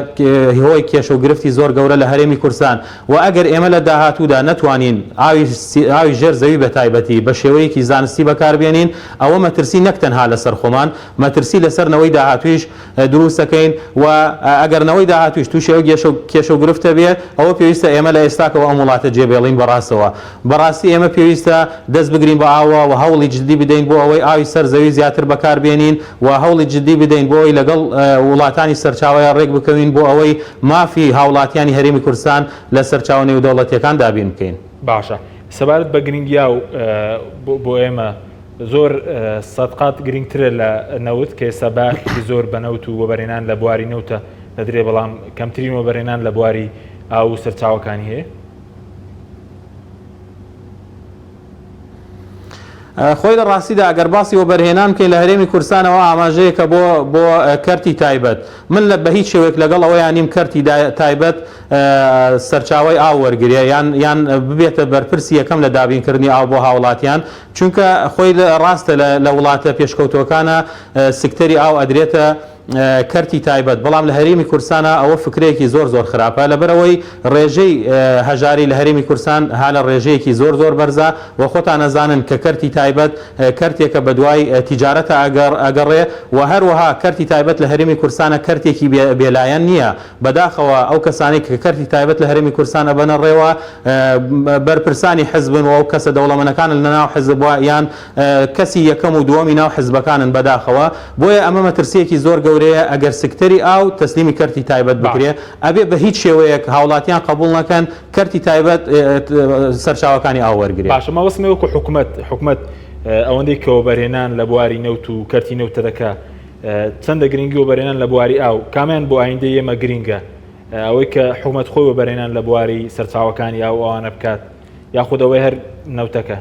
هۆی کێشە و گرفتی زۆر گەورە لە هەرێمی کوردستان و ئەگەر ئێمە لە داهاتوودا نەتوانین ئاوی ژێر زەوی بە تایبەتی بە شێوەیەکی زانستی بەکاربێنین، ئەوە مەترسی نەک تەنها لەسەر خۆمان، مەترسی لەسەرنەوەی داهاتویش دروستەکەین و ئەگەرنەوەی داهاتویش تووشەوە کێشە و گرفتە بێت ئەوە پێویستە ئێمە لە ئێستاکەوە ئەم وڵاتە جێبێڵین بەڕاستەوە. بەڕاستی ئێمە پێویستە دەست بگرین بە ئاوە و هەوڵی جددی بدەین بۆ ئەوەی ئاوی سەر زەوی زیاتر بەکاربێنین و هەوڵی جددی بدەین بۆ ئەوەی لەگەڵ وڵاتانی سەرچاوەیە ڕێک بکەوین بۆ ئەوەی مافی هاوڵاتیانی هەرێمی کوردستان لە سەرچاو نێودەوڵەتیەکان دابین بکەین. باشە، سەبارەت بە گرنگیا و بۆ ئێمە زۆر سەدقات گرنگترە لە نەوت کە ئێستا باخی زۆر بە نەوت و وەبەرهێنان لە بواری نەوتە دەدرێ، بەڵام کەمترین وەبەرهێنان لە بواری ئاو و سەرچاوەکانی هەیە. خۆی لە ڕاستیدا ئەگەر باسی وەبەرهێنان بکەین لە هەرێمی کوردستانەوە ئاماژەیەکە بۆ کەرتی تایبەت. من لە بە هیچ شێوەیەک لەگەڵ ئەوەیان نیم کەرتی تایبەت سەرچاوی ئاو وەرگرێ یان ببێتە بەرپرسی یەکەم لە دابینکردنی ئاو بۆ هاوڵاتیان، چونکە خۆی ڕاستە لە وڵاتە پێشکەوتوەکانە سکتەری ئاو ئەدرێتە کەرتی تایبەت، بەڵام لە هەرێمی کوردستانە ئەوە فکرەیەکی زۆر خراپە لەبەرەوەی ڕێژەی هەژاری لە هەرێمی کوردستان ها لە ڕێژەیەکی زۆر بەرزە و خۆتان نەزانن کە کەرتی تایبەت کەرتێکە بە دوای تیجارەتە ئەگەڕێ و هەروەها کەرتی تایبەت لە هەرێمی کوردستانە کەرتێکی بێلایەن نییە. بەداخەوە ئەو کەسانی کە کەرتی تایبەت لە هەرێمی کوردستانە بەنە ڕێوە بەرپرسانی حزبن و ئەو کەسە دەوڵەمەندەکان لە ناو حزب یان کەسی یەکەم و دووەمی ناو حزبەکانن. بەداخەوە بۆیە ئەمە مەترسیەکی زۆر ئەگەر سکتەری ئاو تەسلیمی کەرتی تایبەت بکرێ ئەبێ بە هیچ شێوەیەک هاوڵاتیان قبول نەکەن کەرتی تایبەت سەرچاوەکانی ئاو وەرگرێ. باشە، مەوەسمێ وەکو حکوومەت ئەوەندەی کە وەبەرهێنان لە بواری نەوت و کەرتی نەوتە دەکا چەندە گرنگی وەبەرهێنان لە بواری ئاو کامیان بۆ ئایندەی ئێمە گرینگە؟ ئەوەی کە حکوومەت خۆی وەبەرهێنان لە بواری سەرچاوەکانی ئاو ئەوانە بکات یاخود ئەوەی هەر نەوتەکە؟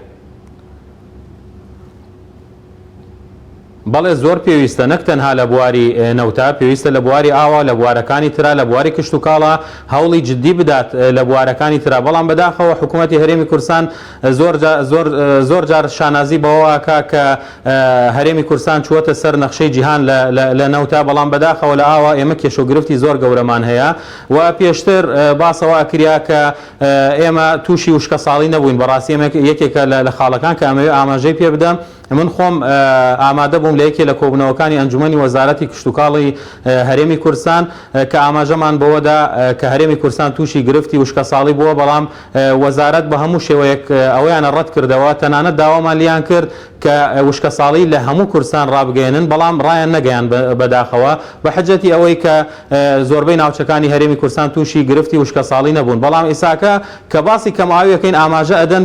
بەڵێ زۆر پێویستە نەک تەنها لە بواری نەوتا پێویستە لە بواری ئاوا لە بوارەکانی ترا لە بواری کشت و کاڵە هەوڵی جددی بدات لە بوارەکانی ترا بەڵام بەداخەوە حکوومەتی هەرێمی کوردستان زۆر جار شانازی بەوەکە کە هەرێمی کوردستان چووەتە سەر نەخشەی جیهان لە نەوتا بەڵام بەداخەوە لە ئاوا ئێمە کێشەوگرفتی زۆر گەورەمان هەیە و پێشتر باسەوە کریا کە ئێمە تووشی وشکە ساڵی نەبووین بەڕاستی یەکێکە لە خاڵەکان کە ئەمەوێ ئاماژەی پێ بدەم من خۆم ئامادە بووم لە یەکێ لە کۆبنەوەکانی ئەنجومەنی وەزارەتی کشتتوکاڵی هەرێمی کوردستان کە ئاماژەمان بەوەدا کە هەرێمی کوردستان تووشی گرفتی وشکە ساڵی بووە بەڵام وەزارەت بە هەموو شێوەیەک ئەویانە ڕەت کردەوە تەنانەت داوامان لیان کرد کە وشکە ساڵی لە هەموو کوردستان ڕابگەێنن بەڵام ڕایان نەگەیان بەداخەوە بە حەجەتی ئەوەی کە زۆربەی ناوچەکانی هەرێمی کوردستان تووشی گرفتی وشکە ساڵی نەبوون بەڵام ئێساکە کە باسی کەماویەکەین ئاماژە ئەدەن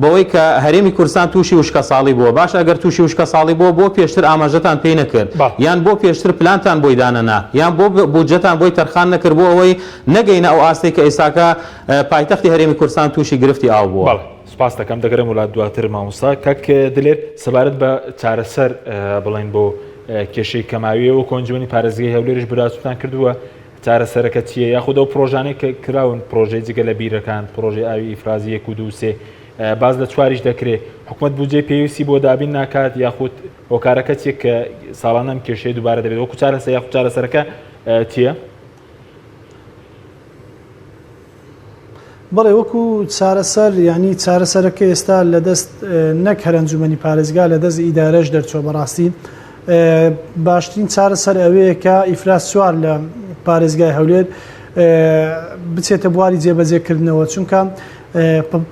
بەوەی کە هەرێمی کوردستان تووشی وشکە ساڵی بووە باش ئەگەر تووشی وشکە ساڵی بۆ پێشتر ئاماژەتان پێی نەکرد یان بۆ پێشتر پلانتان بۆی دانەنا یان بۆ بودجەتان بۆی تەرخان نەکرد بۆ ئەوەی نەگەینە ئەو ئاستی کە ئێساکە پایتەختی هەرێمی کوردستان تووشی گرفتی ئاو بووە. سپاس دەکەم دەگەرم وڵات دواتر مامۆستا کەک دلێر سەبارەت بە چارەسەر بڵین بۆ کێشەی کەماویەوە کۆنجوانی پارێزگای هەولێرش براسوتان کردووە چارەسەرەکە چییە یاخود ئەو پرۆژانەی کە کراون پرۆژەی جگە لە بیرەکان پرۆژەی ئاوی ئیفرازی 1 و 2 و 3 باز لە چواریش دەکرێت حکوومەت بودجێ پێویستی بۆ دابین ناکات یاخود هۆکارەکە چێک کە ساڵانە ئەم کێشەی دووبارە دەبێت وەکو چارەسەر یاخود چارەسەرەکە چییە؟ بەڵێ وەکو چارەسەر ینی چارەسەرەکە ئێستا لە دەست نەک هەر ئەنجومەنی پارێزگا لە دەست ئیدارەش دەرچۆ بەڕاستی باشترین چارەسەر ئەوەیە کە ئیفراز چوار لە پارێزگای هەولێر بچێتە بواری جێبەجێکردنەوە چونکە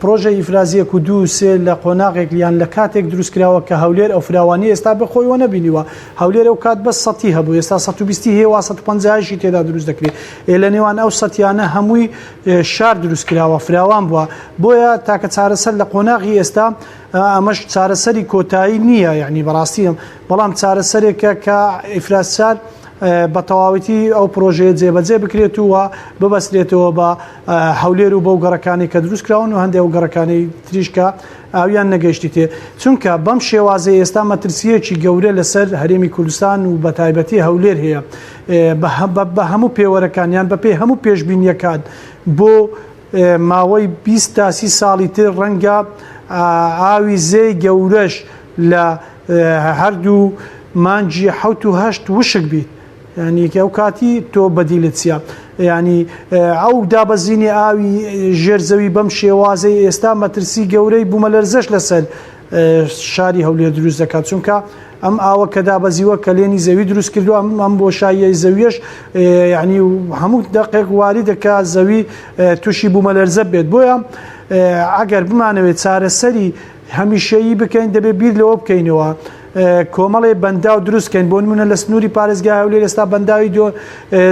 پرۆژە ئیفرازی 1 و 2 و 3 لە قۆناغێک یان لە کاتێک دروستکراوە کە هەولێر ئەو فراوانی ئێستا بەخۆیەوە نەبینیوە هەولێر ئەو کات بەس 100 هەبوو ئێستا 120 هەیە 150 تێدا دروست دەکرێت لە نێوان ئەو سەتیانە هەمووی شار دروستکراوە فراوان بووە بۆیە تاکە چارەسەر لە قۆناغی ئێستا ئەمەش چارەسەری کۆتایی نییە یعنی بەڕاستی بەڵام چارەسەرێکە کە ئیفرازچار بە تەواوەتی ئەو پرۆژەیە جێبەجێ بکرێتەوە ببەسترێتەوە بە هەولێر و بەو گەڕەکانی کە دروستکراون و هەندێک گەڕەکانی تریشکە ئاویان نەگەیشتی تێ چونکە بەم شێوازەیە ئێستا مەترسیەکی گەورە لەسەر هەرێمی کوردستان و بە تایبەتی هەولێر هەیە بە هەموو پێوەرەکانیان بەپێ هەموو پێشبینیەکان بۆ ماوەی 20 تا 30 ساڵی تر ڕەنگە ئاوی زەی گەورەش لە هەردوو مانجی 7 و 8 وشک بیت ینی ئەو کاتی تۆ بەدیلت چیە ینی ئەو دابەزینی ئاوی ژێرزەوی بەم شێوازەی ئێستا مەترسی گەورەی بوومەلەرزەش لەسەر شاری هەولێر دروست دەکات چونکە ئەم ئاوە کە دابەزیوە کە لێنی زەوی دروست کردو ئەم بۆ شاییە زەویش ینی هەموو دقێک واری دەکات زەوی تووشی بوومەلەرزە بێت بۆیە ئەگەر بمانەوێت چارەسەری هەمیشەیی بکەین دەبێت بیر لەوە بکەینەوە کۆمەڵێ بەنداو دروستکەین بۆ نمونە لە سنووری پارێزگای هەولێر ئێستا بەنداوی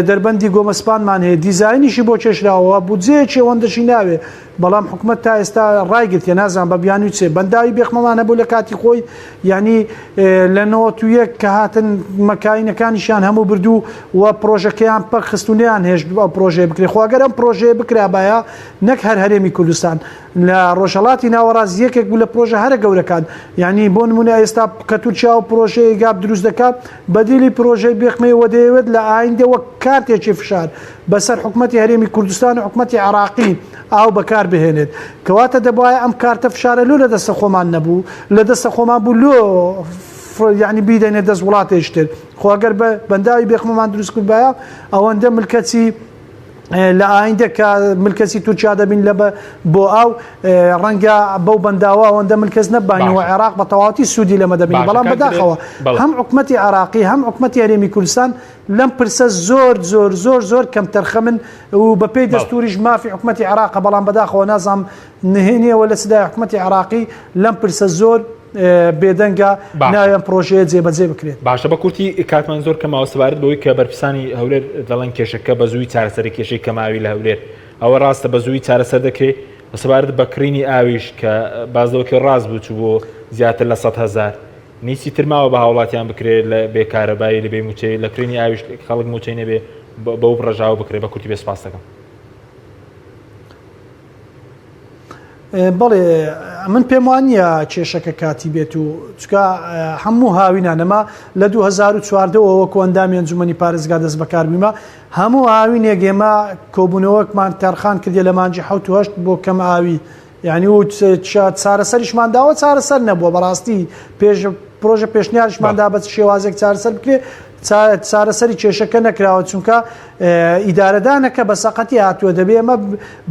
دەربەندی گۆمەسپانمان هەیە دیزاینیشی بۆ چێشراوەوە بودجەیەکی ئەوەندەشی ناوێ بەڵام حکوومەت تا ئێستا ڕایگرت یا نازان بە بیانی چێ بەنداوی بێخمەمانە بوو لە کاتی خۆی ینی لە 91 کە هاتن مەکاینەکانیشان هەموو بردوو و پرۆژەکەیان پەک خستونیان هێشت ئەو پرۆژەیە بکرێت خواگەر ئەم پرۆژەیە بکرابایە نەک هەر هەرێمی کوردستان لە ڕۆژهەڵاتی ناوەڕاست یەکێک بوو لە پرۆژە هەرە گەورەکان ینی بۆ نمونە ئێستا کە تورکیا و پرۆژەیە گاب دروست دەکات بەدیلی پرۆژەی بێخمەوە دەیەوێت لە ئایندەوە کارتێکی فشار بەسەر حکوومەتی هەرێمی کوردستان و حکوومەتی عراقی ئاو بەکار بهێنێت کەواتە دەبایە ئەم کارتە فشارە لۆ لە دەستە خۆمان نەبوو لە دەستە خۆمان بوو لۆ یعنی بیدەنێت دەست وڵاتێشتر خواگەر بە بەنداوی بێخمەمان دروست کردبایە ئەوەندە ملکەتی لە ئایندە کە ملکەسی تورکیا دەبین لە بۆ ئاو ڕەنگە بەو بەنداوە ئەوەندە ملکەس نەبانیەوە عێراق بە تەواوەتی سوودی لەمە دەبین بەڵام بەداخەوە هەم حکوومەتی عراقی هەم حکوومەتی هەرێمی کوردستان لەم پرسە زۆر زۆر زۆر زۆر کەم تەرخەمن و بەپێی دەستوریش مافی حکوومەتی عراق بەڵام بەداخەوە نازام نهێنیەوە لە سدای حکوومەتی عراقی لەم پرسە زۆر بێدەنگە ناویان پرۆژەیە جێبەجێ بکرێت باشە بە کورتی کاتمان زۆر کەماوە سەبارەت بەوەی کە بەرپرسانی هەولێر دەڵێن کێشەکە بە زووی چارەسەری کێشەی کەماوی لە هەولێر ئەوە ڕاستە بە زووی چارەسەر دەکرێت بە سەبارەت بە کڕینی ئاویش کە بازەوەکە ڕاست بوو چوو بۆ زیاتر لە 100,000 نیسی ترماوە بە هاوڵاتیان بکرێت لە بێکارەبایی لە بێ موچەی لە کڕینی ئاویش خەڵک موچەی نەبێ بەو ڕژاوە بکرێت بە کورتی بێ سپاس دەکەم بەڵێ من پێم وانە کێشەکە کاتی بێت و چکە هەموو هاوینانەما لە 2014 وەکو ئەندامی ئەنجومەنی پارێزگا دەست بەکاربیمە هەموو ئاوینێک ئێمە کۆبوونەوەکمان تارخان کردی لە مانجی 1970 بۆ کەم ئاوی یعنی و چارەسەریشمان داوە چارەسەر نەبووە بەڕاستی پرۆژە پێشنیارشماندا بە شێوازێک چارەسەر بکرێ چارەسەری کێشەکە نەکراوە چونکە ئیدارەدانەکە بە سەقەتی هاتووە دەبێ ئەمە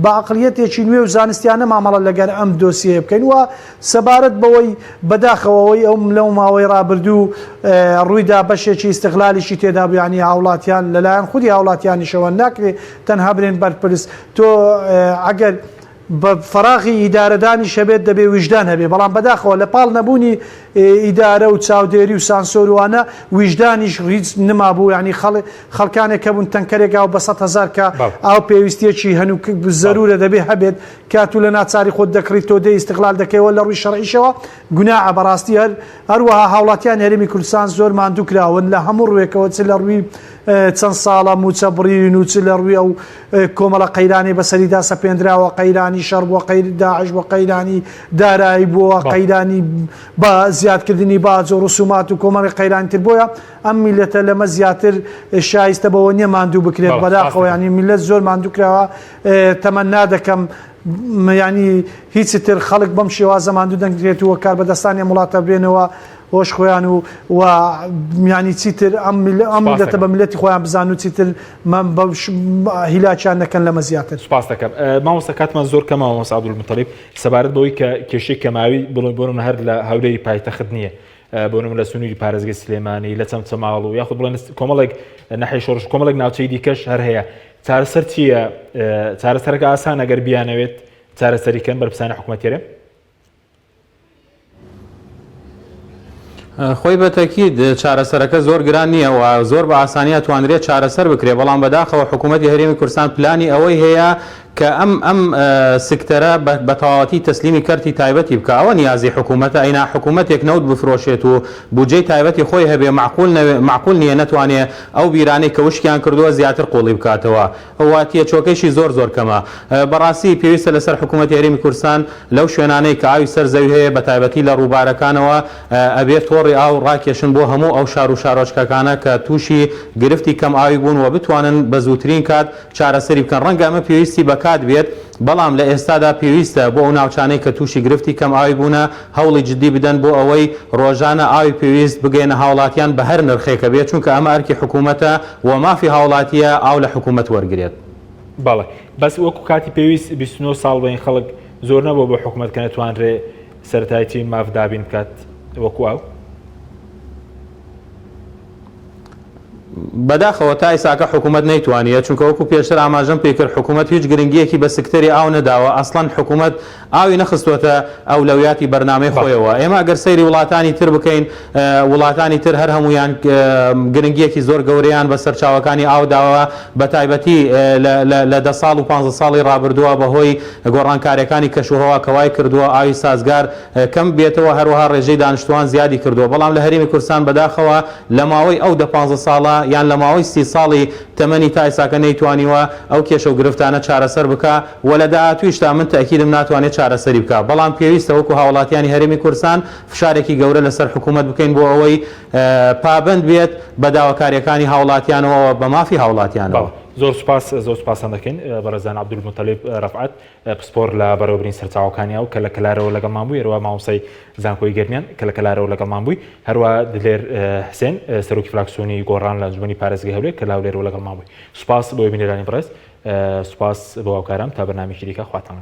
باعقلیەتێکی نوێ و زانستیانە مامەڵە لەگەر ئەم دۆسیە بکەین وە سەبارەت بەوەی بەداخەوەی ئەو لەو ماوەی ڕابردوو ڕوویدا بەشێکی استقلالیشی تێدا بیانی هاوڵاتیان لەلایەن خودی هاوڵاتیانیشەوە ناکرێت تەنها برێن بەرپرس تۆ ئەگەر بە فراغی ئیدارەدانی شەبێت دەبێ ویژدان هەبێ بەڵام بەداخەوە لە پاڵ نەبوونی ئیدارە و چاودێری و سانسۆروانە ویژدانیش ڕیز نما بوو ینی خەڵکانێک کە بوون تەنکەرێکا و بە 100,000 کە ئاو پێویستیەکی هەنوو زەرورە دەبێ هەبێت کات و لە ناچاری خۆت دەکڕیت تۆ دەی استقلال دەکەیەوە لە ڕووی شەرعیشەوە گوناحە بەڕاستی هەروەها هاوڵاتیان هەرێمی کوردستان زۆر ماندوو کراون لە هەموو ڕوێکەوە چ لە ڕووی چەند ساڵە موچە بڕین و چ لە ڕووی ئەو کۆمەڵە قەیرانی بەسەریدا سەپێنراوە قەیرانی شەڕ بۆ داعش بۆ قەیرانی دارایی بۆ قەیرانی بە زیادکردنی باج و ڕسومات و کۆمەڵی قەیرانتر بۆیە ئەم میلەتە لەمە زیاتر شایستە بەوە نییە ماندوو بکرێت بەداخەوە ینی میلەت زۆر ماندوو کراوە تەمەنا دەکەم ینی هیچ تر خەڵک بەم شێوازە ماندوو دەنگرێت و کار بەدەستانی وڵاتە بێنەوە هۆش خۆیان و ینی چیتر ئەم میلەتە بە میلەتی خۆیان بزان و چیتر هیلاکیان نەکەن لەمە زیاتر. سپاس دەکەم مامۆستا کاتمان زۆر کەمە مامۆستا عەبدولموتەلیب سەبارەت بەوەی کە کێشەی کەماوی بۆ هەر لە هەولێری پایتەخت نییە بۆ لە سنووری پارێزگای سلێمانی لە چەمچەماڵ و یاخود بڵێن کۆمەڵێک نەحی شۆڕش کۆمەڵێک ناوچەی دیکەش هەر هەیە چارەسەر چییە چارەسەرەکە ئاسان ئەگەر بیانەوێت چارەسەریکەن بەرپرسانی حکوومەتیێرە خۆی بەتەکید چارەسەرەکە زۆر گران نییە و زۆر بە ئاسانیە توانرێت چارەسەر بکرێت بەڵام بەداخەوە حکوومەتی هەرێمی کوردستان پلانی ئەوەی هەیە کە ئەم سکتەرە بە تەواوەتی تەسلیمی کەرتی تایبەتی بکە ئەوە نیازی حکوومەتە ئەینا حکوومەتێک نەوت بفرۆشێت و بودجەی تایبەتی خۆی هەبێ معقول نییە نەتوانێت ئەو بیرانەی کە وشکیان کردووە زیاتر قوڵی بکاتەوە ئەواتیە چۆکەشی زۆر کەمە بەڕاستی پێویستە لەسەر حکوومەتی هەرێمی کوردستان لەو شوێنانەی کە ئاوی سەرزەوی هەیە بە تایبەتی لە ڕووبارەکانەوە ئەبێت تۆڕی ئاو ڕاکێشن بۆ هەموو ئەو شار و شارۆچکەکانە کە تووشی گرفتی کەم ئاوی بوون و بتوانن بە زووترین کات چارەسەری بکەن ڕەنگە ئەمە پێویستی بەکات بێت بەڵام لە ئێستادا پێویستە بۆ ئەو ناوچانەی کە تووشی گرفتی کەم ئاوی بوونە هەوڵی جددی بدەن بۆ ئەوەی ڕۆژانە ئاوی پێویست بگەینە هاوڵاتیان بە هەر نرخێکە بێت چونکە ئەمە ئەرکی حکوومەتە و مافی هاوڵاتیە ئاو لە حکوومەت وەرگێت. بەڵێ بەس وەکو کاتی پێویست 29 ساڵ بەین خەڵک زۆر نەبوو بۆ حکوومەت کە نەتوانرێ سەرەتایەتی مافدابین بکات وەکو ئاو بەداخەوە تا ئێساکە حکوومەت نەیتوانێت چونکە وەکو پێشتر ئاماژەم پێکرد حکوومەت هیچ گرنگیەکی بە سکتەری ئاو نەداوە ئەسڵەن حکوومەت ئاوی نەخستوەتە ئەولەویاتی بەرنامەی خۆیەوە ئێمە ئەگەر سەیری وڵاتانی تر بکەین وڵاتانی تر هەر هەمویان گرنگیەکی زۆر گەورەیان بە سەرچاوەکانی ئاوداوە بە تایبەتی لە 10 ساڵ و 15 ساڵی ڕابردووە بەهۆی گۆڕانکاریەکانی کەشوهەوا کەوای کردووە ئاوی سازگار کەم بێتەوە هەروەها ڕێژەی دانیشتوان زیادی کردووە بەڵام لە هەرێمی کوردستان بەداخەوە لە ماوەی ئەو 15 ساڵە یان لە ماوەی 30 ساڵی تەمەنی تا ئێساکە نەیتوانیوە ئەو کێشە و گرفتانە چارەسەر بکە و لە داهاتوویشتا من تەکیدم ناتوانێت چارەسەری بکە بەڵام پێویستە وەکو هاوڵاتیانی هەرێمی کوردستان فشارێکی گەورە لەسەر حکوومەت بکەین بۆ ئەوەی پابند بێت بە داواکاریەکانی هاوڵاتیانەوە بە مافی هاوڵاتیانەوە. زۆر سوپاسان دەکەین بەڕێزان عەبدولموتەلیب ڕەفعەت پسپۆر لە بەڕێوەبرین سەرچاوەکانیە و کە لە کەلارەوە لەگەڵمان بووی هەروە مامۆستای زانکۆی گەرمیان کە لە کەلارەوە لەگەڵمان بووی هەروە دلێر حسێن سەرۆکی فراکسیۆنی گۆڕان لە ئەنجومەنی پارێزگای هەولێر کە لاولێرەوە لەگەڵمان بووی. سوپاس بۆ بینەرانی بەڕێز سوپاس بۆ هاوکاران تا بەرنامەیەکی دیکە خواتان